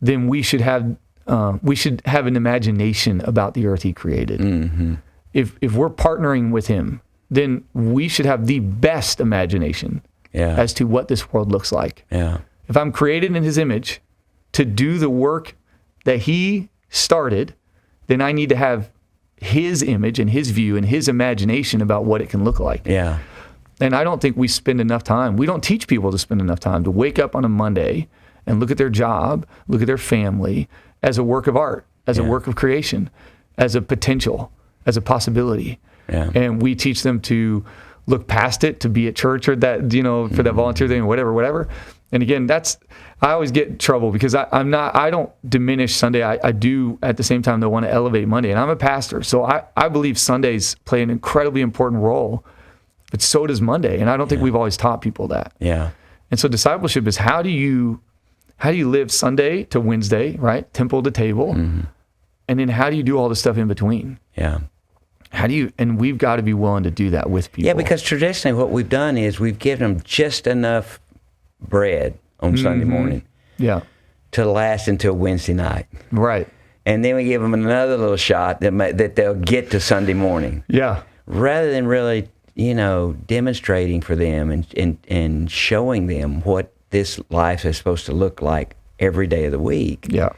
then we should have an imagination about the earth He created. Mm-hmm. If we're partnering with Him, then we should have the best imagination as to what this world looks like. Yeah. If I'm created in His image to do the work that He started, then I need to have His image and His view and His imagination about what it can look like. Yeah. And I don't think we spend enough time. We don't teach people to spend enough time to wake up on a Monday and look at their job, look at their family as a work of art, as a work of creation, as a potential, as a possibility. Yeah. And we teach them to look past it, to be at church or that, for that volunteer thing or whatever. And again, I always get in trouble because I don't diminish Sunday. I do at the same time, though, want to elevate Monday. And I'm a pastor, so I believe Sundays play an incredibly important role, but so does Monday. And I don't think we've always taught people that. Yeah. And so discipleship is how do you live Sunday to Wednesday, right? Temple to table. Mm-hmm. And then how do you do all the stuff in between? Yeah. And we've got to be willing to do that with people. Yeah, because traditionally what we've done is we've given them just enough bread on Sunday morning to last until Wednesday night. Right. And then we give them another little shot that they'll get to Sunday morning. Yeah. Rather than really, demonstrating for them and showing them what this life is supposed to look like every day of the week. Yeah.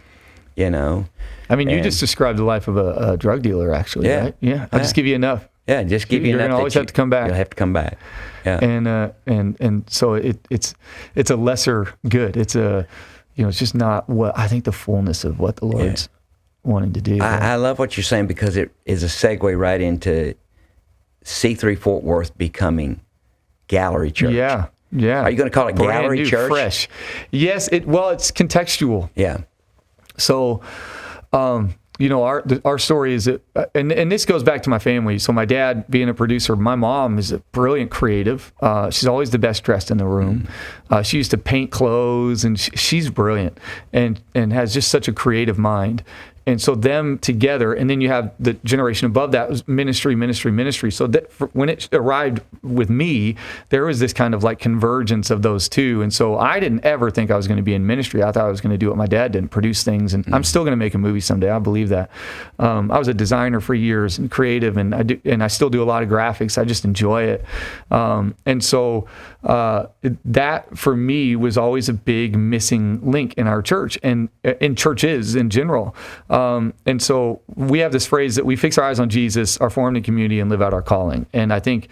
I mean, you just described the life of a drug dealer, actually, right? Yeah. I'll just give you enough. Yeah, just give you enough. You're going to always have to come back. You'll have to come back. Yeah. And so it's a lesser good. It's it's just not what I think the fullness of what the Lord's wanting to do. I love what you're saying because it is a segue right into C3 Fort Worth becoming Gallery Church. Yeah. Yeah. Are you going to call it Brand Gallery new, Church? Fresh. Yes. It's contextual. Yeah. So, our story is that, and this goes back to my family. So my dad being a producer, my mom is a brilliant creative. She's always the best dressed in the room. She used to paint clothes, and she's brilliant and has just such a creative mind. And so them together, and then you have the generation above that was ministry. So that when it arrived with me, there was this kind of like convergence of those two. And so I didn't ever think I was going to be in ministry. I thought I was going to do what my dad did, produce things. And I'm still going to make a movie someday. I believe that. I was a designer for years and creative, and I still do a lot of graphics. I just enjoy it. And so that for me was always a big missing link in our church and in churches in general. And so we have this phrase that we fix our eyes on Jesus, our formed in community, and live out our calling. And I think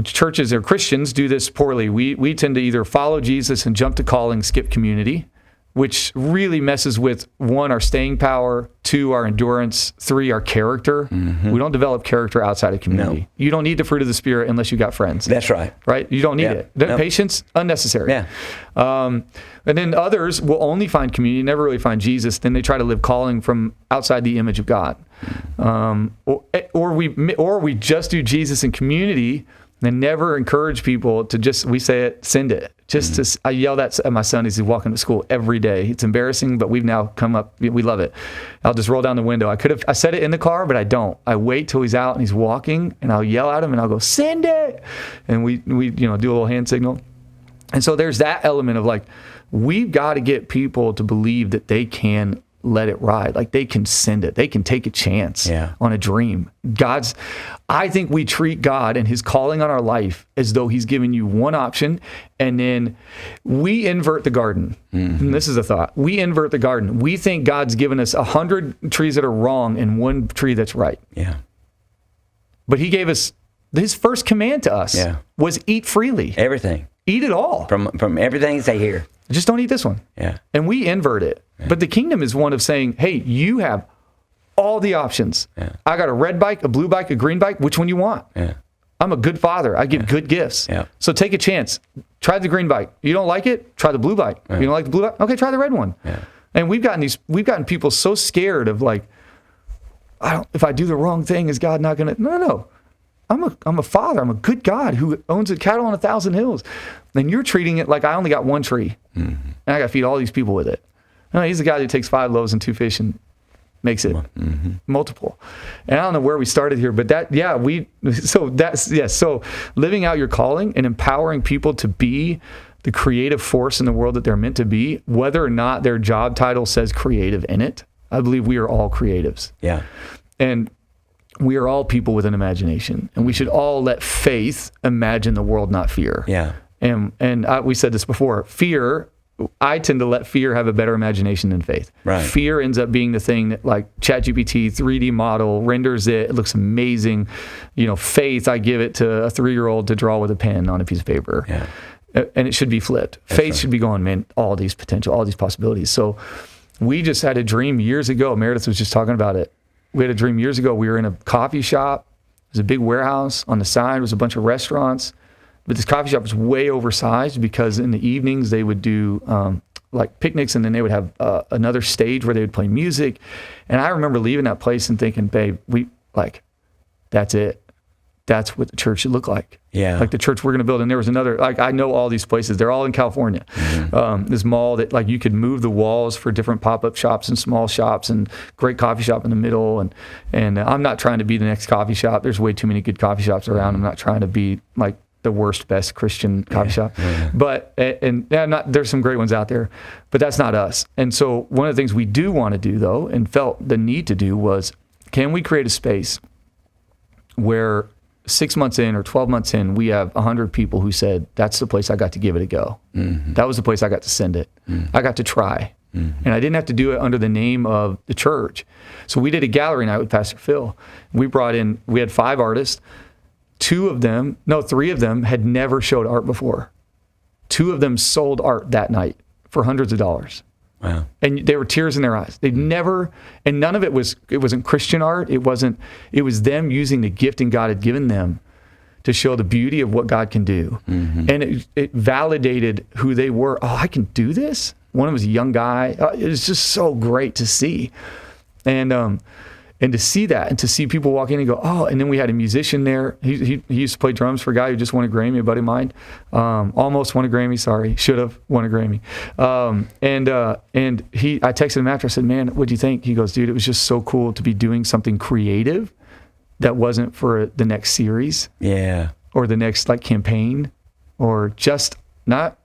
churches or Christians do this poorly. We tend to either follow Jesus and jump to calling, skip community, which really messes with, 1, our staying power, 2, our endurance, 3, our character. Mm-hmm. We don't develop character outside of community. No. You don't need the fruit of the Spirit unless you got friends. That's right. Right? You don't need it. Nope. Patience, unnecessary. Yeah. And then others will only find community, never really find Jesus. Then they try to live calling from outside the image of God. Or we just do Jesus in community and never encourage people to just, we say it, send it. I yell that at my son as he's walking to school every day. It's embarrassing, but we've now come up, we love it. I'll just roll down the window. I said it in the car, but I don't. I wait till he's out and he's walking, and I'll yell at him and I'll go, send it. And we do a little hand signal. And so there's that element of like, we've got to get people to believe that they can let it ride. Like they can send it. They can take a chance on a dream. I think we treat God and his calling on our life as though he's given you one option, and then we invert the garden. Mm-hmm. And this is a thought. We invert the garden. We think God's given us 100 trees that are wrong and one tree that's right. Yeah. But he gave us, his first command to us was eat freely. Everything. Eat it all. From everything they hear. Just don't eat this one. Yeah. And we invert it. Yeah. But the kingdom is one of saying, hey, you have all the options. Yeah. I got a red bike, a blue bike, a green bike. Which one you want? Yeah. I'm a good father. I give good gifts. Yeah. So take a chance. Try the green bike. You don't like it? Try the blue bike. Yeah. You don't like the blue bike? Okay, try the red one. Yeah. And we've gotten people so scared of like, if I do the wrong thing, is God not going to? No. I'm a father. I'm a good God who owns a cattle on 1,000 hills. And you're treating it like I only got one tree, and I got to feed all these people with it. No, he's the guy that takes 5 loaves and 2 fish and makes it multiple. And I don't know where we started here, but so living out your calling and empowering people to be the creative force in the world that they're meant to be, whether or not their job title says creative in it. I believe we are all creatives. Yeah. And we are all people with an imagination, and we should all let faith imagine the world, not fear. Yeah. And we said this before, I tend to let fear have a better imagination than faith. Right. Fear ends up being the thing that, like, ChatGPT 3D model renders it looks amazing. Faith, I give it to a 3-year-old to draw with a pen on a piece of paper. Yeah. And it should be flipped. Faith should be going, man, all these possibilities. So we just had a dream years ago. Meredith was just talking about it. We had a dream years ago. We were in a coffee shop. It was a big warehouse. On the side was a bunch of restaurants. But this coffee shop was way oversized because in the evenings they would do like picnics, and then they would have another stage where they would play music. And I remember leaving that place and thinking, babe, that's it. That's what the church should look like. Yeah. Like the church we're going to build. And there was another, I know all these places. They're all in California. This mall that, like, you could move the walls for different pop-up shops and small shops, and great coffee shop in the middle. And I'm not trying to be the next coffee shop. There's way too many good coffee shops around. I'm not trying to be like the worst, best Christian coffee shop. But, there's some great ones out there, but that's not us. And so one of the things we do want to do, though, and felt the need to do, was, can we create a space where 6 months in or 12 months in, we have 100 people who said, that's the place I got to give it a go. That was the place I got to send it. I got to try. And I didn't have to do it under the name of the church. So we did a gallery night with Pastor Phil. We had 5 artists. 3 of them had never showed art before. 2 of them sold art that night for hundreds of dollars. Wow. And there were tears in their eyes. They'd never, and none of it wasn't Christian art. It was them using the gifting God had given them to show the beauty of what God can do. And it validated who they were. Oh, I can do this? One of them was a young guy. It was just so great to see. And to see that, and to see people walk in and go, oh, and then we had a musician there. He used to play drums for a guy who just won a Grammy, a buddy of mine. Almost won a Grammy, sorry. Should have won a Grammy. I texted him after. I said, man, what'd you think? He goes, dude, it was just so cool to be doing something creative that wasn't for the next series. Yeah. Or the next, like, campaign, or just not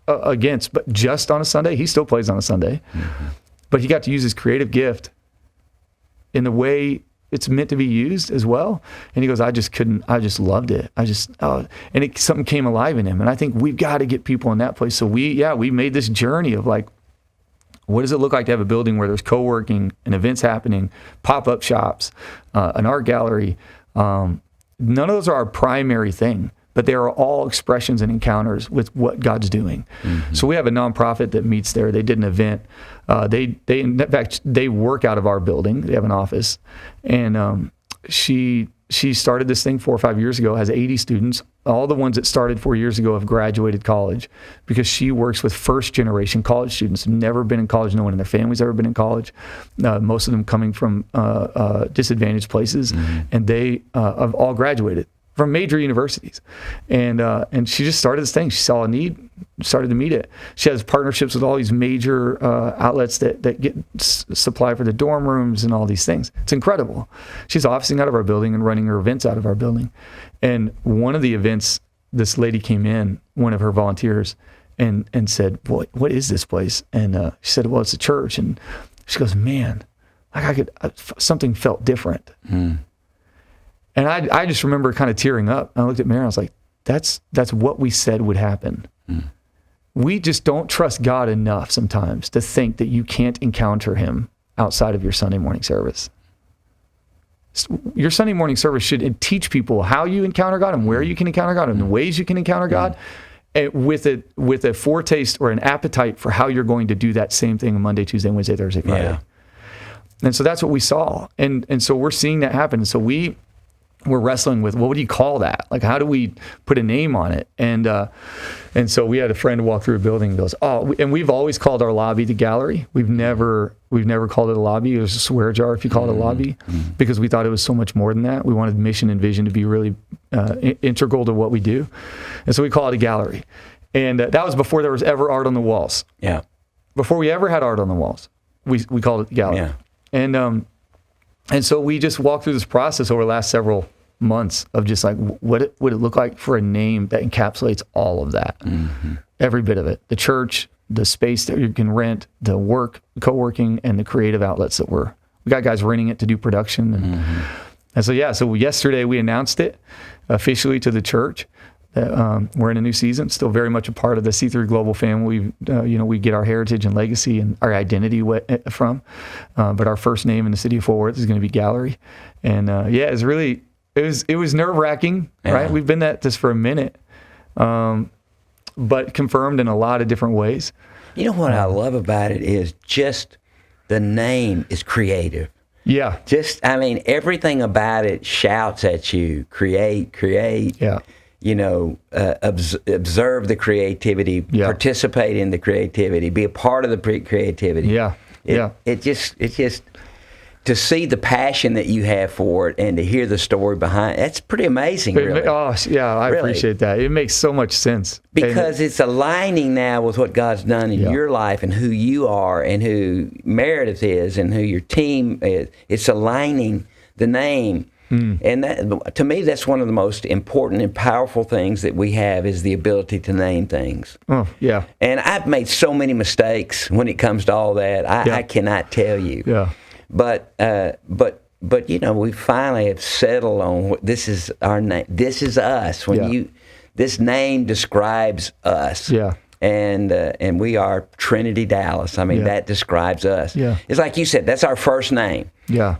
against, but just on a Sunday. He still plays on a Sunday. But he got to use his creative gift in the way it's meant to be used as well. And he goes, I just loved it. Something came alive in him. And I think we've got to get people in that place. So we made this journey of, like, what does it look like to have a building where there's co-working and events happening, pop-up shops, an art gallery. None of those are our primary thing, but they are all expressions and encounters with what God's doing. So we have a nonprofit that meets there. They did an event. In fact, they work out of our building. They have an office, and she started this thing 4 or 5 years ago. Has 80 students. All the ones that started 4 years ago have graduated college, because she works with first generation college students who've never been in college. No one in their family's ever been in college. Most of them coming from disadvantaged places, and they have all graduated from major universities. And she just started this thing. She saw a need, started to meet it. She has partnerships with all these major outlets that get supply for the dorm rooms and all these things. It's incredible. She's officing out of our building and running her events out of our building. And one of the events, this lady came in, one of her volunteers, and said, what is this place? And she said, well, it's a church. And she goes, man, like something felt different. And I just remember kind of tearing up. I looked at Mary and I was like, that's what we said would happen. We just don't trust God enough sometimes to think that you can't encounter him outside of your Sunday morning service. Your Sunday morning service should teach people how you encounter God and where you can encounter God and the ways you can encounter God, with a foretaste or an appetite for how you're going to do that same thing on Monday, Tuesday, Wednesday, Thursday, Friday. Yeah. And so that's what we saw. And so we're seeing that happen. And so we're wrestling with, what do you call that? Like, how do we put a name on it? And so we had a friend walk through a building and goes, and we've always called our lobby the gallery. We've never called it a lobby. It was a swear jar if you call it a lobby, because we thought it was so much more than that. We wanted mission and vision to be really integral to what we do. And so we call it a gallery. And that was before there was ever art on the walls. Yeah. before we ever had art on the walls. We called it the gallery. Yeah. And so we just walked through this process over the last several months of just like, what would it look like for a name that encapsulates all of that? Mm-hmm. Every bit of it. The church, the space that you can rent, the co-working, and the creative outlets that we got guys renting it to do production. And so yesterday we announced it officially to the church that we're in a new season, still very much a part of the C3 Global family. We get our heritage and legacy and our identity from, but our first name in the city of Fort Worth is going to be Gallery. And it was nerve-wracking, right? We've been at this for a minute, but confirmed in a lot of different ways. You know what I love about it is just the name is creative. Yeah. Everything about it shouts at you, create. Yeah. Observe the creativity, participate in the creativity, be a part of the creativity. Yeah. It just to see the passion that you have for it and to hear the story behind that's pretty amazing, really. I appreciate that. It makes so much sense. Because it's aligning now with what God's done in your life and who you are and who Meredith is and who your team is. It's aligning the name. And that, to me, that's one of the most important and powerful things that we have is the ability to name things. Oh, yeah. And I've made so many mistakes when it comes to all that. I cannot tell you. Yeah. But we finally have settled on this is our name. This is us. This name describes us. Yeah. And we are Trinity Dallas. That describes us. Yeah. It's like you said, that's our first name. Yeah.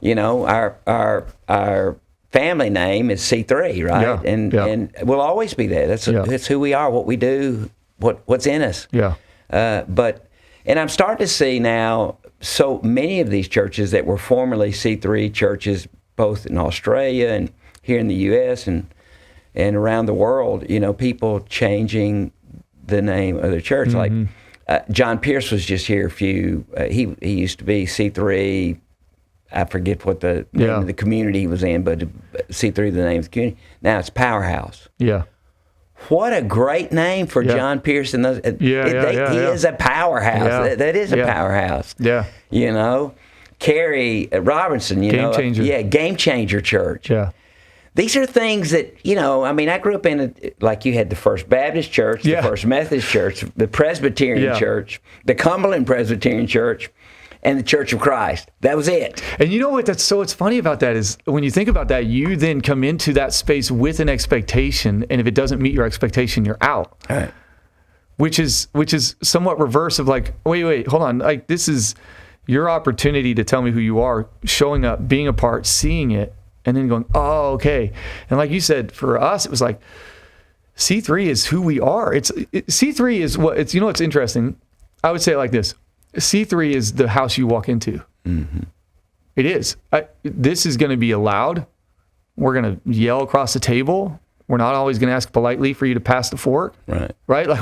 Our family name is C3, right? Yeah. And we'll always be that. That's who we are, what we do, what's in us. Yeah. And I'm starting to see now so many of these churches that were formerly C3 churches, both in Australia and here in the U.S. and around the world, people changing the name of their church. Mm-hmm. Like John Pierce was just here he used to be C3. I forget what the name of the community he was in, but C3, the name of the community. Now it's Powerhouse. Yeah. What a great name for John Pierce and those. He is a powerhouse. Yeah. That is a powerhouse. Yeah. Kerry Robinson, Game Changer. Game Changer Church. Yeah. These are things that, I grew up in, like you had the First Baptist Church, the First Methodist Church, the Presbyterian Church, the Cumberland Presbyterian Church, and the Church of Christ. That was it. And you know what? What's funny about that is when you think about that, you then come into that space with an expectation, and if it doesn't meet your expectation, you're out. All right. Which is somewhat reverse of like, wait, hold on. Like, this is your opportunity to tell me who you are, showing up, being a part, seeing it, and then going, oh, okay. And like you said, for us, it was like, C3 is who we are. C3 is what it's. It's interesting. I would say it like this: C3 is the house you walk into. Mm-hmm. It is. This is going to be allowed. We're going to yell across the table. We're not always going to ask politely for you to pass the fork. Right. Like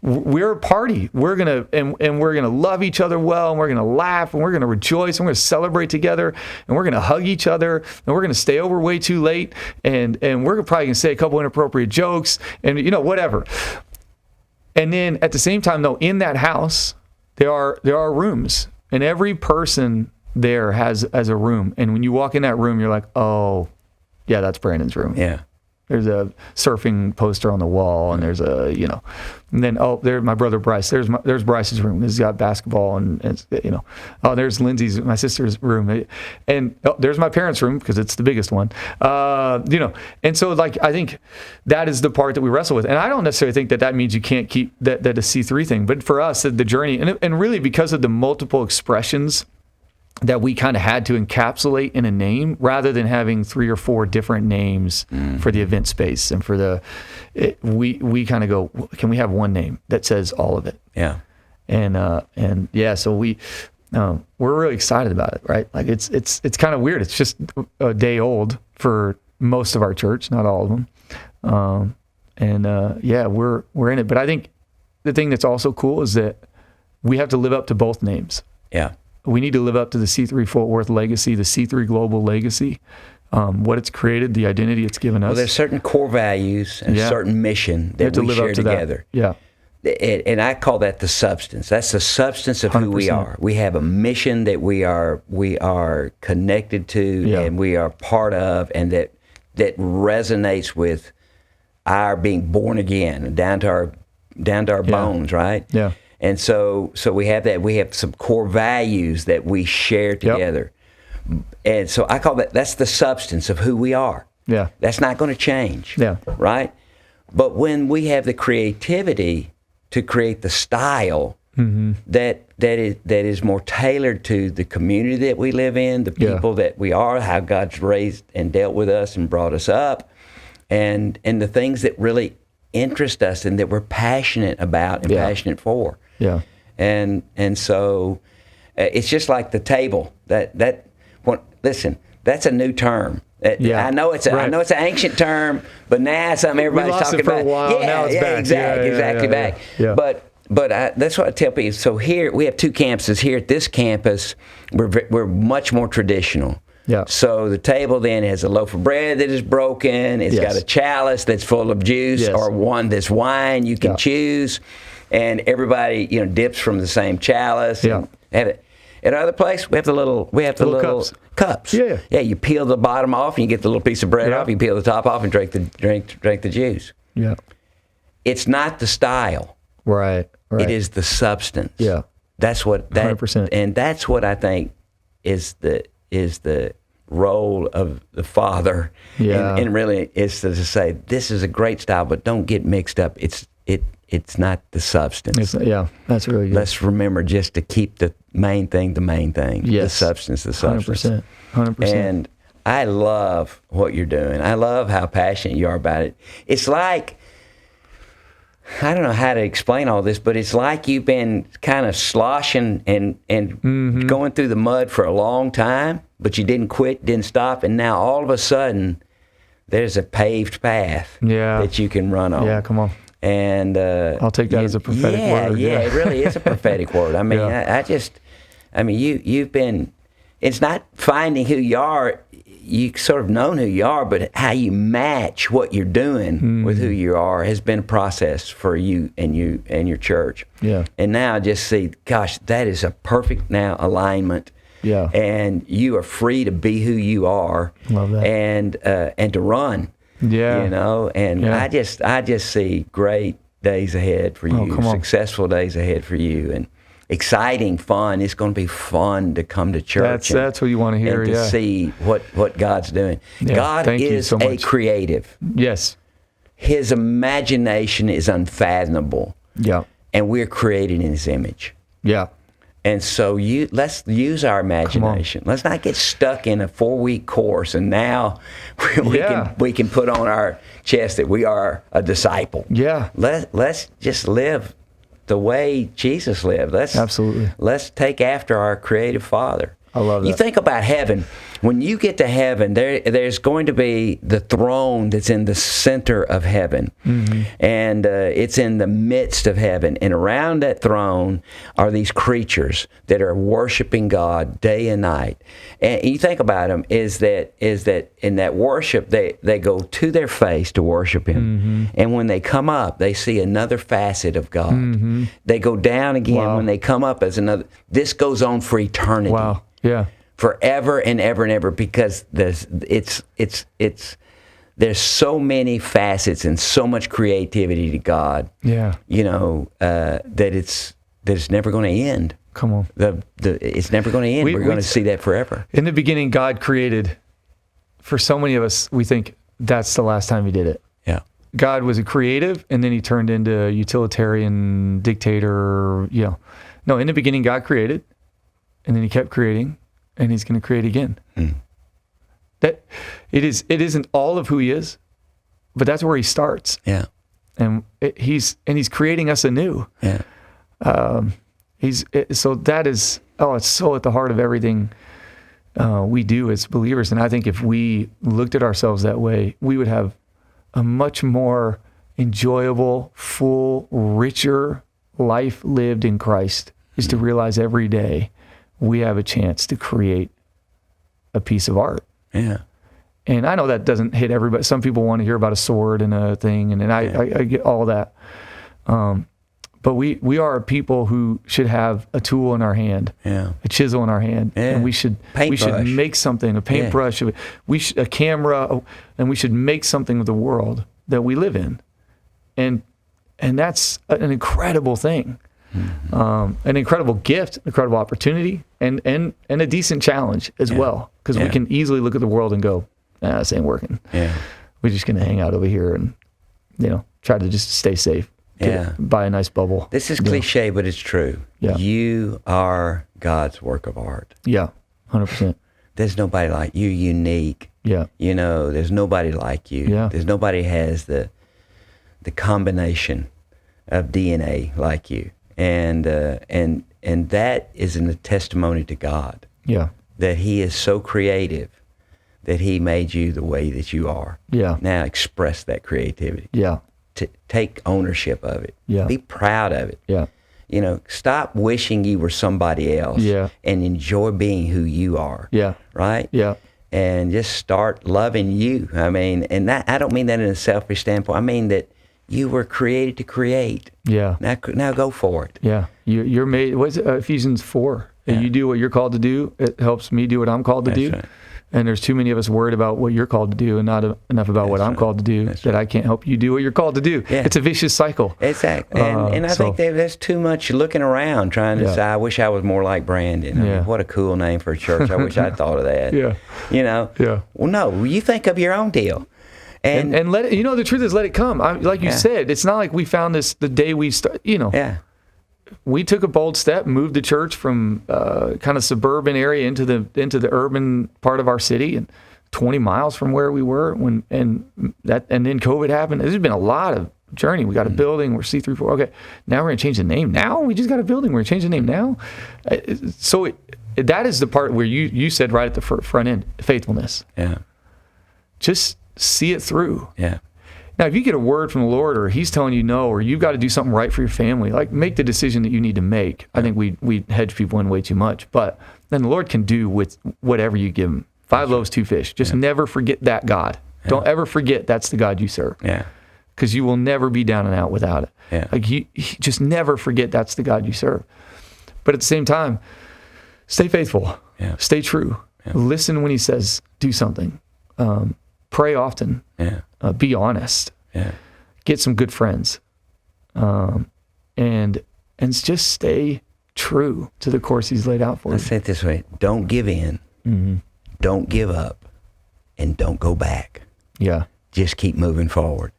we're a party. We're going to and we're going to love each other well, and we're going to laugh, and we're going to rejoice, and we're going to celebrate together, and we're going to hug each other, and we're going to stay over way too late, and we're probably going to say a couple inappropriate jokes, and whatever. And then at the same time, though, in that house, there are rooms, and every person there has a room. And when you walk in that room, you're like, oh, yeah, that's Brandon's room. Yeah. There's a surfing poster on the wall, and there's and then there's my brother Bryce. There's Bryce's room. He's got basketball, and there's Lindsay's, my sister's room, and there's my parents' room because it's the biggest one. And so like I think that is the part that we wrestle with, and I don't necessarily think that means you can't keep that a C3 thing, but for us the journey, and really because of the multiple expressions that we kind of had to encapsulate in a name rather than having 3 or 4 different names for the event space and for we kind of go, can we have one name that says all of it? Yeah. So we're really excited about it, right? Like it's kind of weird. It's just a day old for most of our church, not all of them. We're in it. But I think the thing that's also cool is that we have to live up to both names. Yeah. We need to live up to the C3 Fort Worth legacy, the C3 Global legacy, what it's created, the identity it's given us. Well, there's certain core values and a certain mission that we share together. Yeah. and I call that the substance. That's the substance of 100%. Who we are. We have a mission that we are connected to, and we are part of, and that resonates with our being born again, down to our bones, right? Yeah. And so we have that. We have some core values that we share together, and so I call that's the substance of who we are. Yeah. That's not going to change. Yeah. Right. But when we have the creativity to create the style that is more tailored to the community that we live in, the people that we are, how God's raised and dealt with us and brought us up, and the things that really interest us and that we're passionate about and passionate for. Yeah. And so it's just like the table. Listen, that's a new term. I know it's an ancient term, but now it's something everybody's talking about. For a while. Yeah, now it's back. Exactly back. Yeah. But that's what I tell people. So here we have two campuses. Here at this campus, we're much more traditional. Yeah. So the table then has a loaf of bread that is broken. It's got a chalice that's full of juice, or one that's wine. You can choose, and everybody dips from the same chalice. Yeah. Have it. At other place, we have the little cups. Yeah. Yeah. You peel the bottom off, and you get the little piece of bread off. You peel the top off, and drink the juice. Yeah. It's not the style. Right. It is the substance. Yeah. That's what 100%. And that's what I think is the role of the Father. Yeah. And really is to say, this is a great style, but don't get mixed up. It's not the substance. That's really good. Let's remember just to keep the main thing the main thing. Yes. The substance. 100%. And I love what you're doing. I love how passionate you are about it. It's like, I don't know how to explain all this, but it's like you've been kind of sloshing and going through the mud for a long time, but you didn't quit, didn't stop, and now all of a sudden there's a paved path that you can run on. Yeah, come on. And I'll take that as a prophetic word. Yeah, it really is a prophetic word. I mean, you've been, it's not finding who you are. You sort of known who you are, but how you match what you're doing with who you are has been a process for you and your church. Yeah. And now just see, gosh, that is a perfect now alignment. Yeah. And you are free to be who you are. Love that. And to run. Yeah. And I just see great days ahead for you, successful days ahead for you, and exciting, fun. It's going to be fun to come to church. That's what you want to hear. And to see what God's doing. Yeah, God is so a creative. Yes. His imagination is unfathomable. Yeah. And we're created in His image. Yeah. And so let's use our imagination. Let's not get stuck in a 4-week course and now we can put on our chest that we are a disciple. Yeah. Let's just live the way Jesus lived. Absolutely. Let's take after our creative Father. I love that. You think about heaven. When you get to heaven, there's going to be the throne that's in the center of heaven. And it's in the midst of heaven. And around that throne are these creatures that are worshiping God day and night. And you think about them, is that in that worship, they go to their face to worship Him. And when they come up, they see another facet of God. They go down again when they come up as another. This goes on for eternity. Wow. Yeah. Forever and ever and ever, because there's so many facets and so much creativity to God. Yeah. That it's never going to end. Come on. It's never going to end. We're going to see that forever. In the beginning, God created. For so many of us, we think that's the last time He did it. Yeah. God was a creative, and then He turned into a utilitarian dictator. No, in the beginning, God created, and then He kept creating, and He's going to create again. That it isn't all of who He is, but that's where He starts. Yeah. And He's creating us anew. Yeah. So that is, it's so at the heart of everything we do as believers. And I think if we looked at ourselves that way, we would have a much more enjoyable, full, richer life lived in Christ, is to realize every day we have a chance to create a piece of art. Yeah. And I know that doesn't hit everybody. Some people want to hear about a sword and a thing, and I get all that. But we are a people who should have a tool in our hand, a chisel in our hand, and we should make something, a paintbrush, a camera, and we should make something of the world that we live in, and that's an incredible thing, an incredible gift, an incredible opportunity, and a decent challenge as well, because we can easily look at the world and go, this ain't working. We're just gonna hang out over here and try to just stay safe. Buy a nice bubble. This is cliche, but it's true. You are God's work of art. 100%. There's nobody like you. Unique. There's nobody like you. There's nobody has the combination of DNA like you, and that is a testimony to God. That He is so creative that He made you the way that you are. Now express that creativity. To take ownership of it. Be proud of it. Stop wishing you were somebody else. And enjoy being who you are. Right? And just start loving you. I mean, and that, I don't mean that in a selfish standpoint. I mean that you were created to create. Now go for it. You're made. What's it, Ephesians 4? You do what you're called to do. It helps me do what I'm called to do. Right. And there's too many of us worried about what you're called to do and not enough about what I'm called to do, that I can't help you do what you're called to do. It's a vicious cycle. Exactly. And I think there's too much looking around trying to say, I wish I was more like Brandon. I mean, what a cool name for a church. I wish I'd thought of that. Well, no, you think of your own deal. And let it, the truth is, let it come. Like you said, it's not like we found this the day we started, We took a bold step, moved the church from kind of suburban area into the urban part of our city, and 20 miles from where we were and then COVID happened. There's been a lot of journey. We got a building. We're C34. Okay, now we're gonna change the name. Now we just got a building. We're gonna change the name now. So that is the part where you said right at the front end, faithfulness. Just see it through. Now, if you get a word from the Lord, or He's telling you no, or you've got to do something right for your family, like make the decision that you need to make. I think we hedge people in way too much, but then the Lord can do with whatever you give Him. 5 loaves, 2 fish. Just never forget that God. Don't ever forget that's the God you serve. Because you will never be down and out without it. Like you just never forget that's the God you serve. But at the same time, stay faithful. Stay true. Listen when He says do something. Pray often. Be honest. Get some good friends. And just stay true to the course He's laid out for you. Let's say it this way. Don't give in. Don't give up. And don't go back. Just keep moving forward.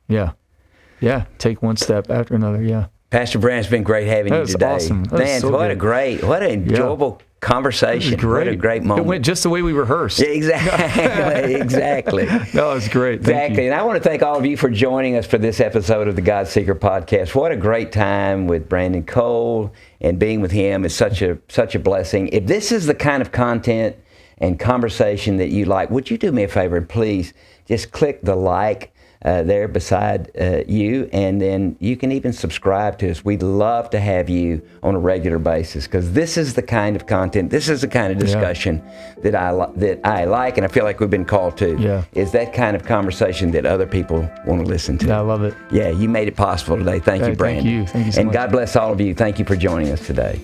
Take one step after another. Pastor Brand, it's been great having you today. Awesome. Man, so what an enjoyable conversation. What a great moment. It went just the way we rehearsed. Exactly. No, it's great. Thank you. And I want to thank all of you for joining us for this episode of the Godseeker Podcast. What a great time with Brandon Cole, and being with him is such a blessing. If this is the kind of content and conversation that you like, would you do me a favor and please just click the like there beside you, and then you can even subscribe to us. We'd love to have you on a regular basis, because this is the kind of content, this is the kind of discussion that I like, and I feel like we've been called to. Is that kind of conversation that other people want to listen to. I love it. You made it possible today. Thank you, Brandon. Thank you so much. And God bless all of you. Thank you for joining us today.